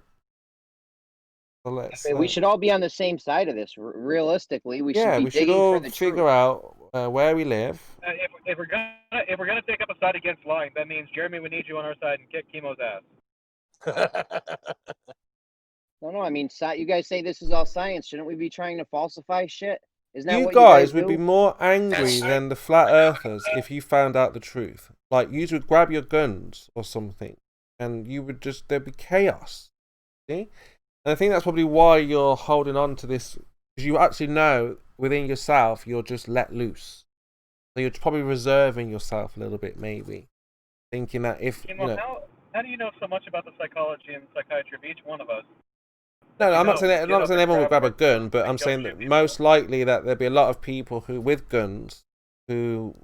[SPEAKER 4] So let's.
[SPEAKER 5] I mean, we should all be on the same side of this. Realistically, we should be
[SPEAKER 4] we should
[SPEAKER 5] digging
[SPEAKER 4] all
[SPEAKER 5] for the
[SPEAKER 4] figure
[SPEAKER 5] truth.
[SPEAKER 4] out where we live.
[SPEAKER 9] If we're gonna take up a side against lying, that means Jeremy, we need you on our side and kick Chemo's ass.
[SPEAKER 5] No, I mean, you guys say this is all science. Shouldn't we be trying to falsify shit? Isn't that
[SPEAKER 4] You
[SPEAKER 5] what
[SPEAKER 4] guys
[SPEAKER 5] you
[SPEAKER 4] would
[SPEAKER 5] guys
[SPEAKER 4] be
[SPEAKER 5] do?
[SPEAKER 4] more angry than the flat earthers if you found out the truth. Like, you would grab your guns or something, and you would there'd be chaos. See? And I think that's probably why you're holding on to this, because you actually know within yourself you're just let loose. So you're probably reserving yourself a little bit, maybe. Thinking that if,
[SPEAKER 9] Chemo, how do you know so much about the psychology and psychiatry of each one of us?
[SPEAKER 4] No, I'm not saying everyone would grab a gun, but I'm saying that most likely that there'd be a lot of people who, with guns, who,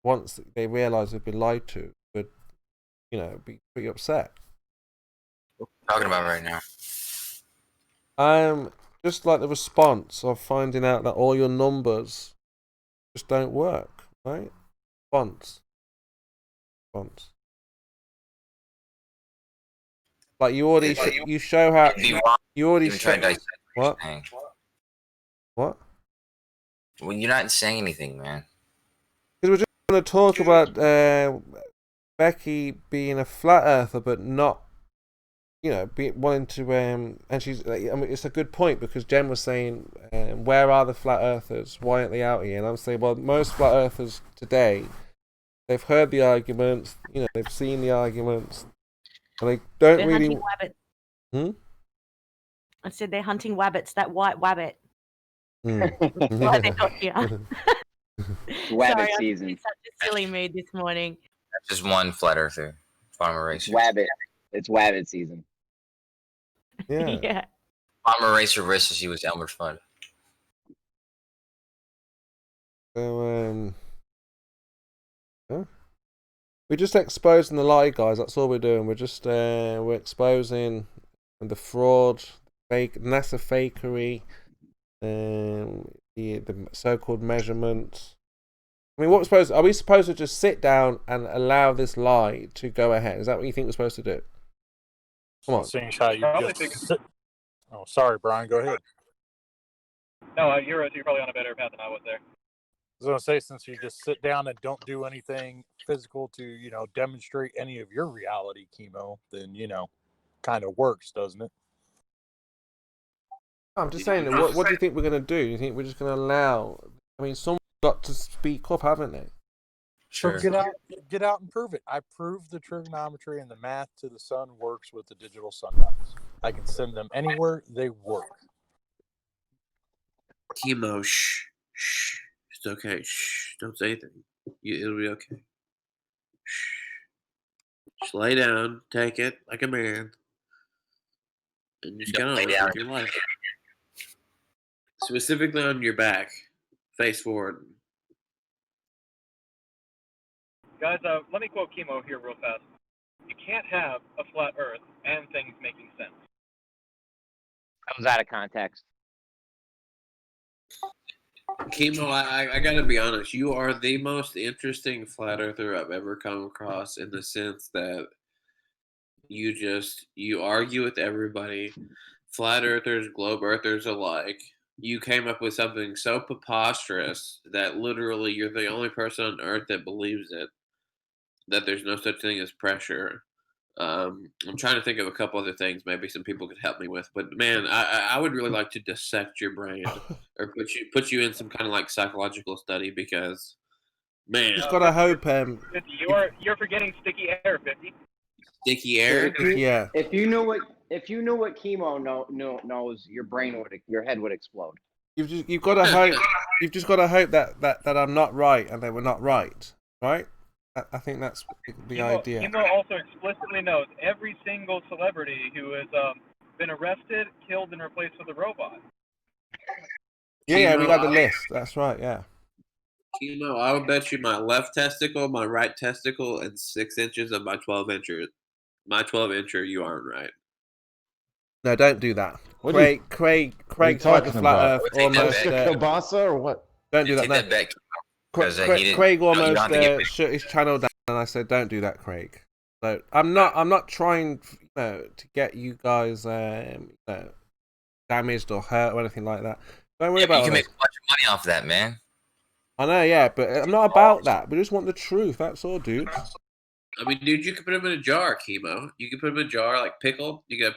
[SPEAKER 4] once they realise they've been lied to, would, be pretty upset.
[SPEAKER 8] What are you talking about right now?
[SPEAKER 4] Just like the response of finding out that all your numbers just don't work, right? Response. Like you already, you show how you already show. What? What?
[SPEAKER 8] Well, you're not saying anything, man.
[SPEAKER 4] Because we're just going to talk about Becky being a flat earther, but not, wanting to. And she's. I mean, it's a good point because Jen was saying, "Where are the flat earthers? Why aren't they out here?" And I'm saying, well, most flat earthers today, they've heard the arguments. They've seen the arguments. And they don't
[SPEAKER 11] they're
[SPEAKER 4] really.
[SPEAKER 11] Hunting wabbits. I said they're hunting wabbits. That white wabbit. That's why they're not here.
[SPEAKER 5] Wabbit
[SPEAKER 11] Sorry,
[SPEAKER 5] season.
[SPEAKER 11] I'm in such a silly mood this morning.
[SPEAKER 8] That's just one flat earther, farmer racer.
[SPEAKER 5] Wabbit. It's wabbit season.
[SPEAKER 4] Yeah.
[SPEAKER 11] Yeah.
[SPEAKER 8] Farmer racer wishes he was Elmer Fudd.
[SPEAKER 4] So we're just exposing the lie, guys. That's all we're doing. We're just we're exposing the fraud, fake NASA fakery, the so-called measurements. I mean, are we supposed to just sit down and allow this lie to go ahead? Is that what you think we're supposed to do? Come on.
[SPEAKER 14] Seeing how you Oh, sorry, Brian. Go ahead.
[SPEAKER 9] No, you're probably on a better path than I was there.
[SPEAKER 14] I was going to say, since you just sit down and don't do anything physical to, demonstrate any of your reality, Chemo, then, kind of works, doesn't it?
[SPEAKER 4] I'm just saying, what do you think we're going to do? You think we're just going to allow... I mean, someone's got to speak up, haven't they?
[SPEAKER 14] Sure. So get out and prove it. I proved the trigonometry and the math to the sun works with the digital sundials. I can send them anywhere. They work.
[SPEAKER 6] Chemo, shh. It's okay. Shh. Don't say anything. It'll be okay. Shh. Just lay down. Take it like a man. And just get on with your life. Specifically on your back. Face forward.
[SPEAKER 9] Guys, let me quote Chemo here real fast. You can't have a flat earth and things making sense.
[SPEAKER 5] That was out of context.
[SPEAKER 6] Chemo, I gotta be honest. You are the most interesting flat earther I've ever come across, in the sense that you argue with everybody, flat earthers, globe earthers alike. You came up with something so preposterous that literally you're the only person on earth that believes it, that there's no such thing as pressure. I'm trying to think of a couple other things maybe some people could help me with, but man, I would really like to dissect your brain or put you in some kind of like psychological study, because man,
[SPEAKER 4] Just gotta hope.
[SPEAKER 9] You're forgetting sticky air, 50.
[SPEAKER 6] Sticky air.
[SPEAKER 4] Yeah.
[SPEAKER 5] If you know what Chemo knows, your head would explode.
[SPEAKER 4] You've got to hope. You've just got to hope that I'm not right and they were not right. I think that's the idea.
[SPEAKER 9] Chemo also explicitly knows every single celebrity who has been arrested, killed, and replaced with a robot.
[SPEAKER 4] Yeah, we got the list. That's right. Yeah.
[SPEAKER 6] Chemo, I would bet you my left testicle, my right testicle, and 6 inches of my 12-incher. My 12-incher, you aren't right.
[SPEAKER 4] No, don't do that. Craig's
[SPEAKER 10] like
[SPEAKER 4] the flat Earth almost.
[SPEAKER 10] Kielbasa or what?
[SPEAKER 4] Don't do that.
[SPEAKER 8] Take that back.
[SPEAKER 4] Craig almost shut his channel down, and I said, "Don't do that, Craig." So I'm not trying to get you guys damaged or hurt or anything like that. Don't worry
[SPEAKER 8] Yeah, but
[SPEAKER 4] about
[SPEAKER 8] you
[SPEAKER 4] all
[SPEAKER 8] can make
[SPEAKER 4] this.
[SPEAKER 8] a bunch of money off that, man.
[SPEAKER 4] I know, yeah, but I'm not about that. We just want the truth. That's all, dude.
[SPEAKER 6] I mean, dude, you can put them in a jar, chemo. You can put them in a jar like pickled. You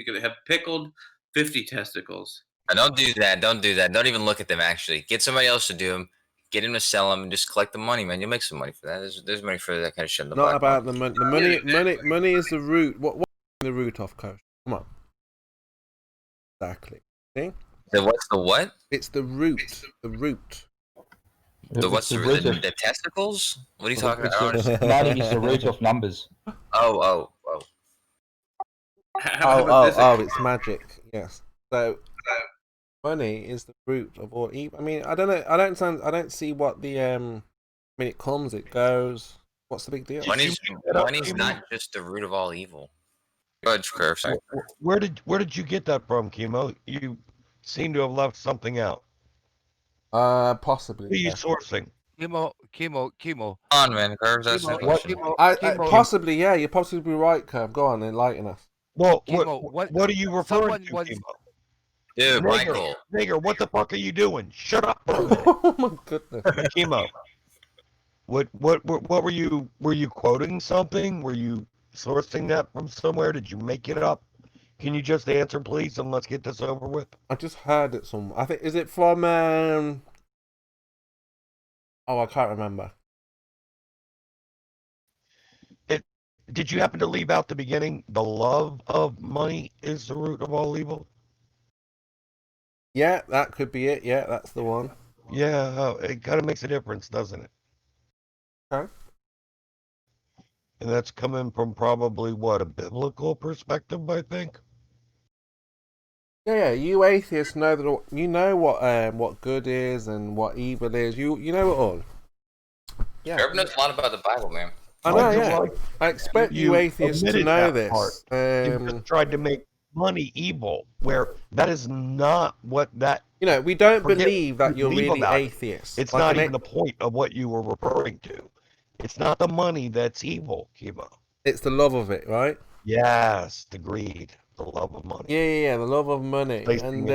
[SPEAKER 6] can have pickled 50 testicles.
[SPEAKER 8] Don't do that. Don't do that. Don't even look at them. Actually, get somebody else to do them. Get him to sell them and just collect the money, man. You'll make some money for that. There's money for that kind of shit in the
[SPEAKER 4] Not
[SPEAKER 8] black
[SPEAKER 4] about
[SPEAKER 8] market.
[SPEAKER 4] the money. Money is the root. What's the root of, Coach? Come on. Exactly. See?
[SPEAKER 8] So what's the what?
[SPEAKER 4] It's the root. The root.
[SPEAKER 8] The what's the root? The testicles? What are you talking about? I don't understand.
[SPEAKER 12] Money is the root of numbers.
[SPEAKER 8] Oh.
[SPEAKER 4] It's magic. Yes. So money is the root of all evil. I mean, I don't know. I don't see what the I mean, it comes, it goes. What's the big deal?
[SPEAKER 8] Money's not just the root of all evil. Go ahead, Curve. Sorry.
[SPEAKER 13] Where did you get that from, Chemo? You seem to have left something out.
[SPEAKER 4] Possibly.
[SPEAKER 13] Who are you sourcing?
[SPEAKER 16] Chemo.
[SPEAKER 8] On, man, Curves. That's the question.
[SPEAKER 4] Possibly, yeah. You're possibly right, Curve. Go on, enlighten us.
[SPEAKER 13] Well, what are you referring to, Chemo?
[SPEAKER 8] Dude, Michael.
[SPEAKER 13] Nigger, what the fuck are you doing? Shut up, bro.
[SPEAKER 4] Oh my goodness.
[SPEAKER 13] Chemo. What were you quoting something? Were you sourcing that from somewhere? Did you make it up? Can you just answer, please, and let's get this over with?
[SPEAKER 4] I just heard it somewhere. I think, is it from oh, I can't remember.
[SPEAKER 13] Did you happen to leave out the beginning? The love of money is the root of all evil.
[SPEAKER 4] Yeah, that could be it. Yeah, that's the one.
[SPEAKER 13] Yeah, it kind of makes a difference, doesn't it?
[SPEAKER 4] Okay.
[SPEAKER 13] And that's coming from probably what, a biblical perspective, I think.
[SPEAKER 4] Yeah, you atheists know that you know what good is and what evil is. You know it all.
[SPEAKER 8] Yeah. Curve knows a lot about the Bible, man.
[SPEAKER 4] I know, yeah. I expect you atheists to know this.
[SPEAKER 13] You just tried to make money evil, where that is not what that.
[SPEAKER 4] You know, we don't believe that you're really atheist.
[SPEAKER 13] It's not even the point of what you were referring to. It's not the money that's evil, Kibo.
[SPEAKER 4] It's the love of it, right?
[SPEAKER 13] Yes, the greed, the love of money.
[SPEAKER 4] Yeah, the love of money. And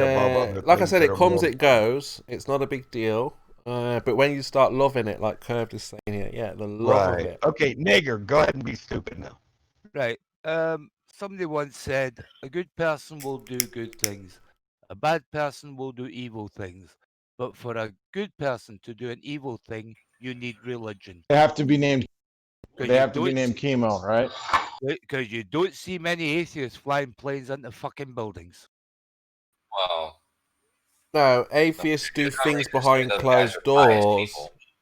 [SPEAKER 4] like I said, it comes, it goes. It's not a big deal. But when you start loving it, like Curved is saying here, yeah, the love of it.
[SPEAKER 13] Okay, Nigger, go ahead and be stupid now.
[SPEAKER 16] Right. Somebody once said, a good person will do good things. A bad person will do evil things. But for a good person to do an evil thing, you need religion.
[SPEAKER 10] They have to be named. They have to be named Chemo, right?
[SPEAKER 16] Because you don't see many atheists flying planes into fucking buildings.
[SPEAKER 8] Wow.
[SPEAKER 4] No, atheists do things behind closed doors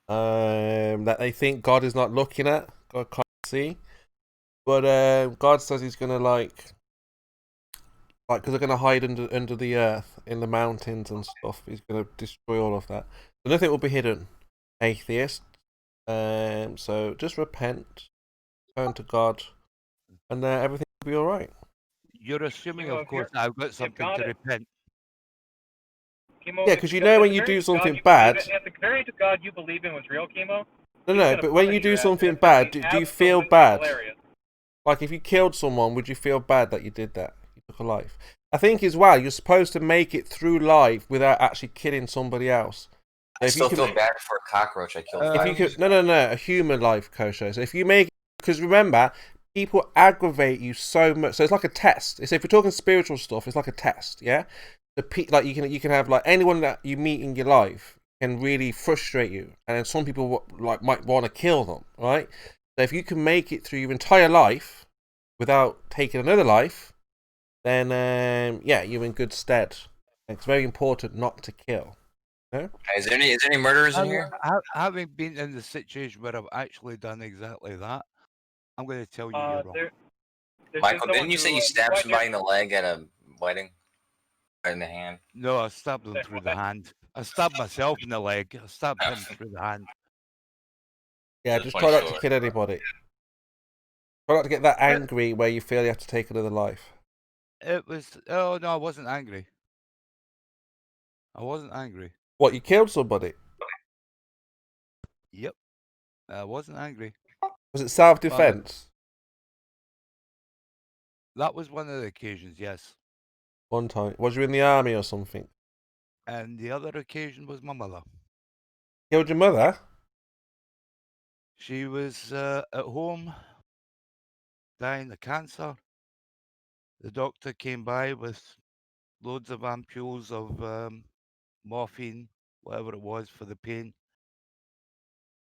[SPEAKER 4] that they think God is not looking at. God can't see. But God says he's going to like because they're going to hide under the earth in the mountains and stuff. He's going to destroy all of that. So nothing will be hidden, atheists. So just repent, turn to God, and everything will be all right.
[SPEAKER 16] You're assuming, of course, I've got something to repent.
[SPEAKER 9] Chemo,
[SPEAKER 4] yeah, because you know when you do something bad.
[SPEAKER 9] If the very God you believe in was real, Chemo.
[SPEAKER 4] No, but when you do something bad, do you feel bad? Like if you killed someone, would you feel bad that you did that? You took a life. I think as well, you're supposed to make it through life without actually killing somebody else. So
[SPEAKER 8] I still feel bad for a cockroach I killed.
[SPEAKER 4] If you could, no, a human life, Kosho. So if you make, because remember, people aggravate you so much. So it's like a test. So if you're talking spiritual stuff, it's like a test, yeah. Like you can have like anyone that you meet in your life can really frustrate you, and then some people like might want to kill them, right? So if you can make it through your entire life without taking another life, then yeah, you're in good stead. It's very important not to kill. No?
[SPEAKER 8] Is there any murderers in here?
[SPEAKER 16] Having been in the situation where I've actually done exactly that, I'm going to tell you you're wrong.
[SPEAKER 8] Michael, didn't you say you stabbed somebody in the leg at a wedding? Right in the hand?
[SPEAKER 16] No, I stabbed him through the hand. I stabbed myself in the leg. I stabbed him through the hand.
[SPEAKER 4] Yeah, just try not to kill anybody. Try not to get that angry where you feel you have to take another life.
[SPEAKER 16] It was... Oh, no, I wasn't angry. I wasn't angry.
[SPEAKER 4] What, you killed somebody?
[SPEAKER 16] Yep. I wasn't angry.
[SPEAKER 4] Was it self-defense?
[SPEAKER 16] That was one of the occasions, yes.
[SPEAKER 4] One time. Was you in the army or something?
[SPEAKER 16] And the other occasion was my mother.
[SPEAKER 4] Killed your mother?
[SPEAKER 16] She was at home, dying of cancer. The doctor came by with loads of ampules of morphine, whatever it was, for the pain.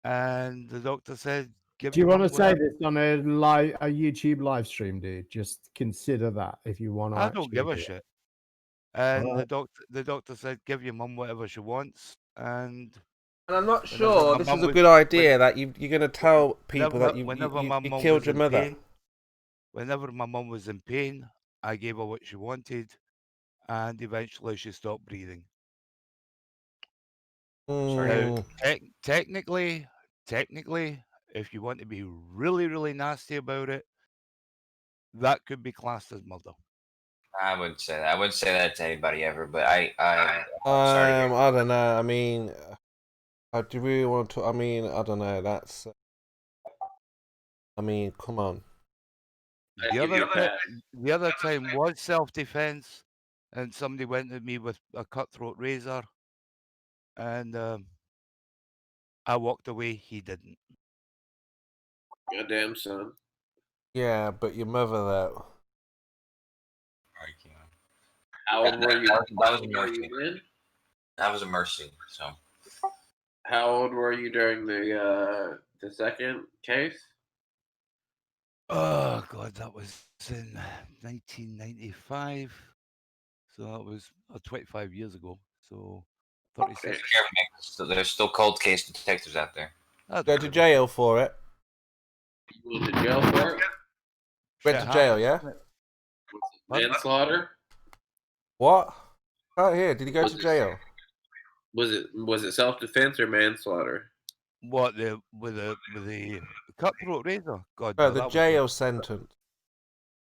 [SPEAKER 16] And the doctor said, "Give
[SPEAKER 15] Do you
[SPEAKER 16] your
[SPEAKER 15] want
[SPEAKER 16] mum
[SPEAKER 15] to say
[SPEAKER 16] whatever."
[SPEAKER 15] this on a YouTube live stream, dude? Just consider that if you want to
[SPEAKER 16] I
[SPEAKER 15] actually
[SPEAKER 16] don't give a
[SPEAKER 15] do it.
[SPEAKER 16] shit. And
[SPEAKER 15] Alright.
[SPEAKER 16] the doctor said, "Give your mum whatever she wants." And
[SPEAKER 4] I'm not
[SPEAKER 16] whenever
[SPEAKER 4] sure
[SPEAKER 16] my
[SPEAKER 4] this
[SPEAKER 16] mum
[SPEAKER 4] is a
[SPEAKER 16] was
[SPEAKER 4] good idea that you're going to tell people
[SPEAKER 16] whenever
[SPEAKER 4] that
[SPEAKER 16] whenever my
[SPEAKER 4] you
[SPEAKER 16] mum
[SPEAKER 4] killed
[SPEAKER 16] was
[SPEAKER 4] your
[SPEAKER 16] in
[SPEAKER 4] mother.
[SPEAKER 16] pain, whenever my mum was in pain, I gave her what she wanted, and eventually she stopped breathing. Now, technically, if you want to be really, really nasty about it, that could be classed as murder.
[SPEAKER 8] I wouldn't say that. I wouldn't say that to anybody ever. But I'm sorry to hear.
[SPEAKER 4] I don't know. I mean, I do really want to. I mean, I don't know. That's. I mean, come on.
[SPEAKER 16] The other time was self-defense, and somebody went at me with a cutthroat razor, and I walked away. He didn't.
[SPEAKER 6] Goddamn son.
[SPEAKER 4] Yeah, but your mother though.
[SPEAKER 6] How old were you?
[SPEAKER 8] That was a mercy. That was a mercy. So.
[SPEAKER 6] How old were you during the second case?
[SPEAKER 16] Oh God, that was in 1995. So that was 25 years ago. So 36.
[SPEAKER 8] There's still cold case detectives out there.
[SPEAKER 4] Go to jail for it.
[SPEAKER 6] You went to jail for it?
[SPEAKER 4] Went to jail, yeah?
[SPEAKER 6] Manslaughter?
[SPEAKER 4] What? Oh, here. Did he go to jail?
[SPEAKER 6] Was it self-defense or manslaughter?
[SPEAKER 16] What with the cutthroat razor? God,
[SPEAKER 4] No,
[SPEAKER 16] no,
[SPEAKER 4] the
[SPEAKER 16] that
[SPEAKER 4] jail
[SPEAKER 16] was
[SPEAKER 4] sentence.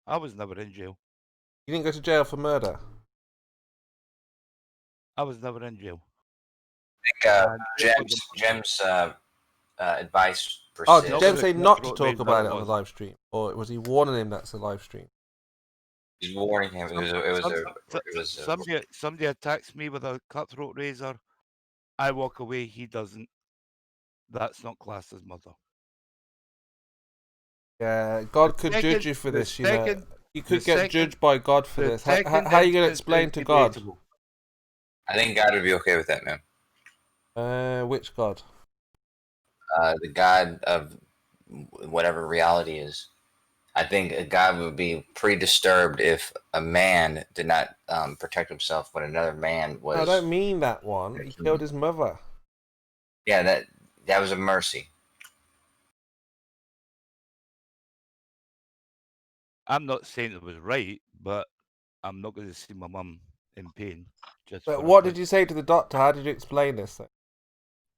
[SPEAKER 16] I was never in jail.
[SPEAKER 4] You didn't go to jail for murder?
[SPEAKER 16] I was never in jail.
[SPEAKER 8] I think Jem's advice
[SPEAKER 4] Oh, did
[SPEAKER 8] persists.
[SPEAKER 4] Jem say not to talk about it on the live stream? Or was he warning him that's a live stream?
[SPEAKER 8] He's warning him.
[SPEAKER 16] Somebody attacks me with a cutthroat razor. I walk away. He doesn't. That's not classed as murder.
[SPEAKER 4] Yeah, God could judge you for this, you know. You could get judged by God for this. How are you going to explain to God?
[SPEAKER 8] I think God would be okay with that, man.
[SPEAKER 4] Which God?
[SPEAKER 8] The God of whatever reality is. I think God would be pretty disturbed if a man did not protect himself when another man was.
[SPEAKER 4] I don't mean that one. He killed his mother.
[SPEAKER 8] Yeah, that was a mercy.
[SPEAKER 16] I'm not saying it was right, but I'm not going to see my mum in pain.
[SPEAKER 4] But what did you say to the doctor? How did you explain this thing?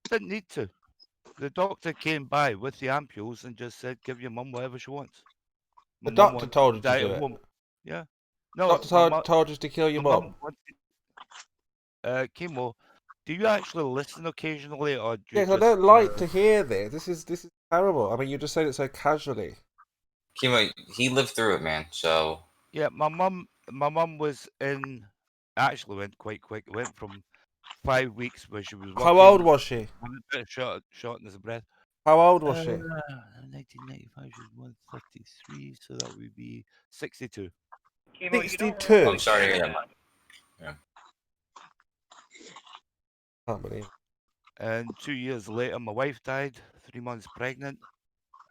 [SPEAKER 16] Didn't need to. The doctor came by with the ampules and just said, "Give your mum whatever she wants."
[SPEAKER 4] The doctor told you to do it.
[SPEAKER 16] Yeah. No.
[SPEAKER 4] Doctor told you to kill your mum.
[SPEAKER 16] Chemo, do you actually listen occasionally, or do you
[SPEAKER 4] Yes, I
[SPEAKER 16] just,
[SPEAKER 4] don't like to hear this. This is terrible. I mean, you just said it so casually.
[SPEAKER 8] Chemo, he lived through it, man. So.
[SPEAKER 16] Yeah, my mum was in. Actually, went quite quick. It went from 5 weeks where she was.
[SPEAKER 4] How old was she?
[SPEAKER 16] Shortness of breath.
[SPEAKER 4] How old was she?
[SPEAKER 16] 1995. She was 133, so that would be 62.
[SPEAKER 4] 62.
[SPEAKER 8] I'm sorry to hear that. Yeah.
[SPEAKER 4] Can't believe.
[SPEAKER 16] And 2 years later, my wife died, 3 months pregnant,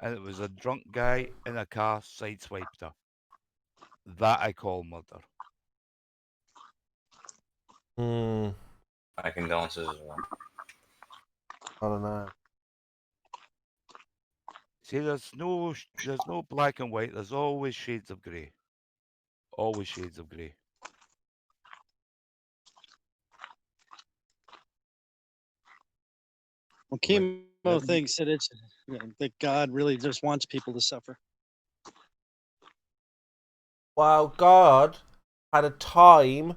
[SPEAKER 16] and it was a drunk guy in a car sideswiped her. That I call murder.
[SPEAKER 8] My condolences as well.
[SPEAKER 4] I don't know.
[SPEAKER 16] See, there's no black and white. There's always shades of grey. Always shades of grey.
[SPEAKER 17] Well, Chemo thinks that it's that God really just wants people to suffer.
[SPEAKER 4] Well, God had a time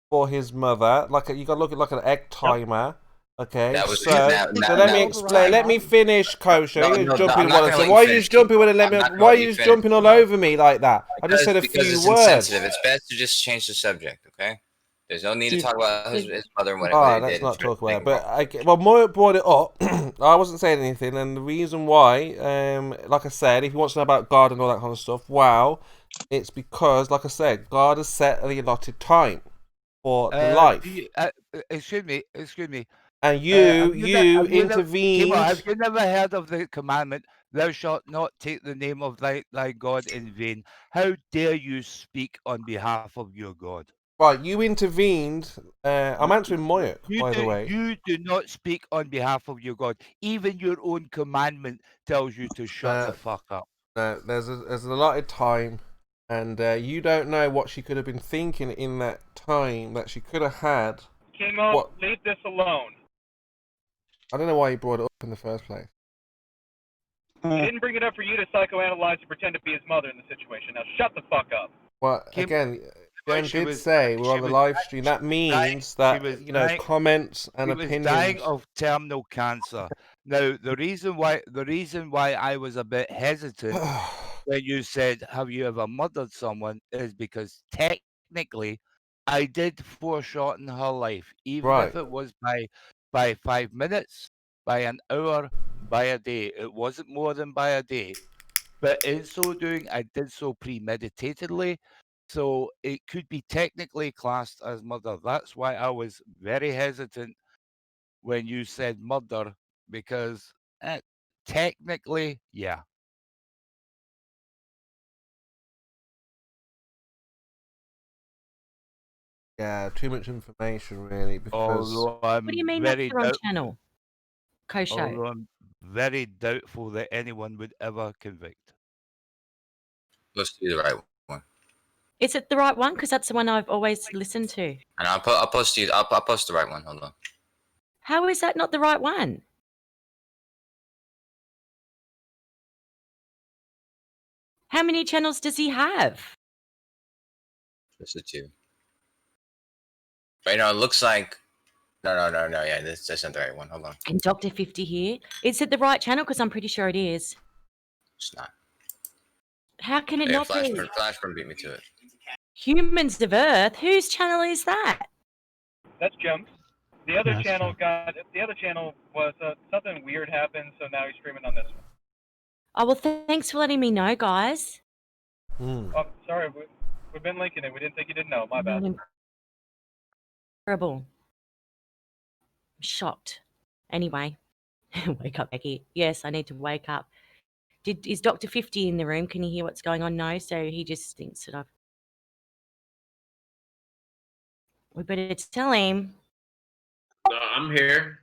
[SPEAKER 4] for his mother. You got to look at like an egg timer. Okay,
[SPEAKER 8] That was
[SPEAKER 4] so,
[SPEAKER 8] now,
[SPEAKER 4] so let me explain. Let me finish, Kosher.
[SPEAKER 8] No,
[SPEAKER 4] You're
[SPEAKER 8] no,
[SPEAKER 4] jumping
[SPEAKER 8] I'm not
[SPEAKER 4] one.
[SPEAKER 8] gonna
[SPEAKER 4] So
[SPEAKER 8] let
[SPEAKER 4] why
[SPEAKER 8] you
[SPEAKER 4] are you
[SPEAKER 8] finish.
[SPEAKER 4] jumping with a
[SPEAKER 8] I'm not gonna
[SPEAKER 4] Why are
[SPEAKER 8] let
[SPEAKER 4] you
[SPEAKER 8] you finish.
[SPEAKER 4] jumping all over me like that? I just said a
[SPEAKER 8] Because
[SPEAKER 4] few
[SPEAKER 8] it's
[SPEAKER 4] words.
[SPEAKER 8] insensitive. It's best to just change the subject. Okay. There's no need to talk about his mother and what
[SPEAKER 4] All right,
[SPEAKER 8] he
[SPEAKER 4] let's
[SPEAKER 8] did.
[SPEAKER 4] not
[SPEAKER 8] It's very
[SPEAKER 4] talk about it.
[SPEAKER 8] negative.
[SPEAKER 4] But well, Moy brought it up. I wasn't saying anything, and the reason why, like I said, if he wants to know about God and all that kind of stuff, wow, it's because, like I said, God has set the allotted time for the life.
[SPEAKER 16] Excuse me.
[SPEAKER 4] And
[SPEAKER 16] Have
[SPEAKER 4] you
[SPEAKER 16] Kimo,
[SPEAKER 4] intervened.
[SPEAKER 16] have you never heard of the commandment, thou shalt not take the name of thy God in vain? How dare you speak on behalf of your God?
[SPEAKER 4] Right, you intervened. I'm answering Moyek, by the way.
[SPEAKER 16] You do not speak on behalf of your God. Even your own commandment tells you to shut the fuck up.
[SPEAKER 4] No, there's an allotted time, and you don't know what she could have been thinking in that time that she could have had.
[SPEAKER 9] Chemo, leave this alone.
[SPEAKER 4] I don't know why you brought it up in the first place.
[SPEAKER 9] He didn't bring it up for you to psychoanalyze and pretend to be his mother in the situation. Now shut the fuck up.
[SPEAKER 4] Well, again, Jen did say we're on the live stream. That means that, comments and
[SPEAKER 16] she
[SPEAKER 4] opinions.
[SPEAKER 16] was dying of terminal cancer. Now, the reason why I was a bit hesitant when you said, "Have you ever murdered someone?" is because technically, I did foreshorten her life, even if it was by 5 minutes, by an hour, by a day. It wasn't more than by a day. But in so doing, I did so premeditatedly. So it could be technically classed as murder. That's why I was very hesitant when you said murder, because technically, yeah.
[SPEAKER 4] Yeah, too much information, really, because...
[SPEAKER 16] Although I'm
[SPEAKER 11] What do you mean that's
[SPEAKER 16] very
[SPEAKER 11] the wrong channel? Kosho.
[SPEAKER 16] Although I'm very doubtful that anyone would ever convict.
[SPEAKER 8] Let's do the right one.
[SPEAKER 11] Is it the right one? Because that's the one I've always listened to.
[SPEAKER 8] And I'll post you. I'll post the right one. Hold on.
[SPEAKER 11] How is that not the right one? How many channels does he have?
[SPEAKER 8] Just the two. Right now, it looks like. No. Yeah, that's not the right one. Hold on.
[SPEAKER 11] And Dr. 50 here. Is it the right channel? Because I'm pretty sure it is.
[SPEAKER 8] It's not.
[SPEAKER 11] How can it not be?
[SPEAKER 8] Flashburn beat me to it.
[SPEAKER 11] Humans of Earth? Whose channel is that?
[SPEAKER 9] That's Jumps. The other
[SPEAKER 11] That's
[SPEAKER 9] channel was something weird happened, so now he's streaming on this one.
[SPEAKER 11] Oh, well, thanks for letting me know, guys.
[SPEAKER 9] Oh, sorry, we've been linking it. We didn't think you didn't know. My bad.
[SPEAKER 11] Incredible. I'm shocked. Anyway, wake up, Becky. Yes, I need to wake up. Is Dr. 50 in the room? Can you hear what's going on? No, so he just thinks that we better tell him.
[SPEAKER 6] No, I'm here.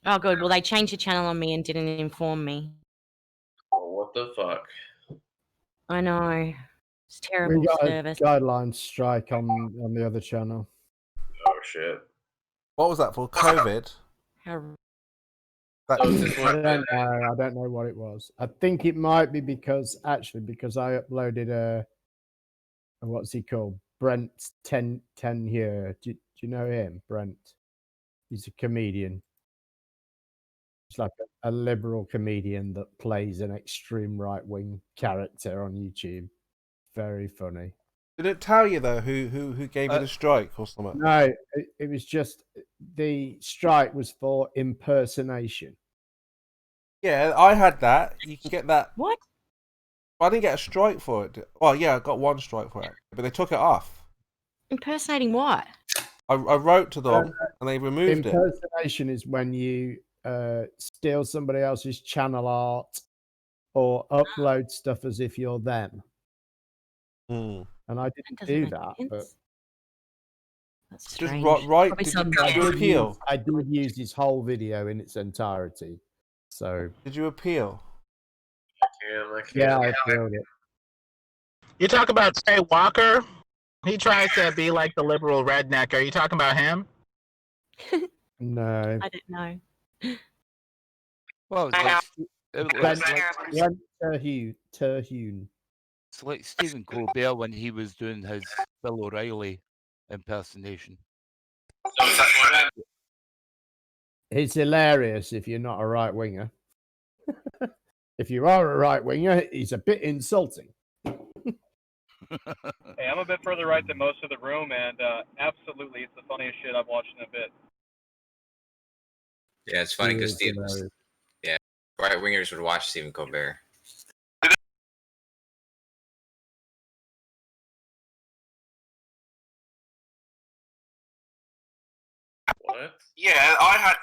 [SPEAKER 11] Oh, good. Well, they changed the channel on me and didn't inform me.
[SPEAKER 6] Oh, what the fuck?
[SPEAKER 11] I know. It's
[SPEAKER 15] We
[SPEAKER 11] terrible
[SPEAKER 15] got
[SPEAKER 11] service.
[SPEAKER 15] a guideline strike on the other channel.
[SPEAKER 6] Oh shit!
[SPEAKER 4] What was that for? COVID?
[SPEAKER 11] How...
[SPEAKER 15] I don't know what it was. I think it might be because I uploaded a what's he called? Brent 10 here. Do you know him? Brent. He's a comedian. He's like a liberal comedian that plays an extreme right wing character on YouTube. Very funny.
[SPEAKER 4] Did it tell you though who gave you the strike or something?
[SPEAKER 15] No, it was just the strike was for impersonation.
[SPEAKER 4] Yeah, I had that. You can get that.
[SPEAKER 11] What?
[SPEAKER 4] I didn't get a strike for it. Well, yeah, I got one strike for it, but they took it off.
[SPEAKER 11] Impersonating what?
[SPEAKER 4] I wrote to them and they removed it.
[SPEAKER 15] Impersonation is when you steal somebody else's channel art or upload stuff as if you're them. And I didn't do that, but
[SPEAKER 11] that's
[SPEAKER 4] just
[SPEAKER 11] strange.
[SPEAKER 4] right. Did you appeal?
[SPEAKER 15] I did use his whole video in its entirety. So
[SPEAKER 4] did you appeal?
[SPEAKER 15] Yeah, I appealed it.
[SPEAKER 18] You talk about Trey Walker. He tries to be like the liberal redneck. Are you talking about him?
[SPEAKER 15] No.
[SPEAKER 11] I don't know.
[SPEAKER 16] Well,
[SPEAKER 15] Terhune.
[SPEAKER 16] It's like Stephen Colbert when he was doing his Bill O'Reilly impersonation.
[SPEAKER 15] It's hilarious if you're not a right winger. If you are a right winger, he's a bit insulting.
[SPEAKER 9] Hey, I'm a bit further right than most of the room, and absolutely, it's the funniest shit I've watched in a bit.
[SPEAKER 8] Yeah, it's funny because yeah, right wingers would watch Stephen Colbert.
[SPEAKER 6] What?
[SPEAKER 19] Yeah, I had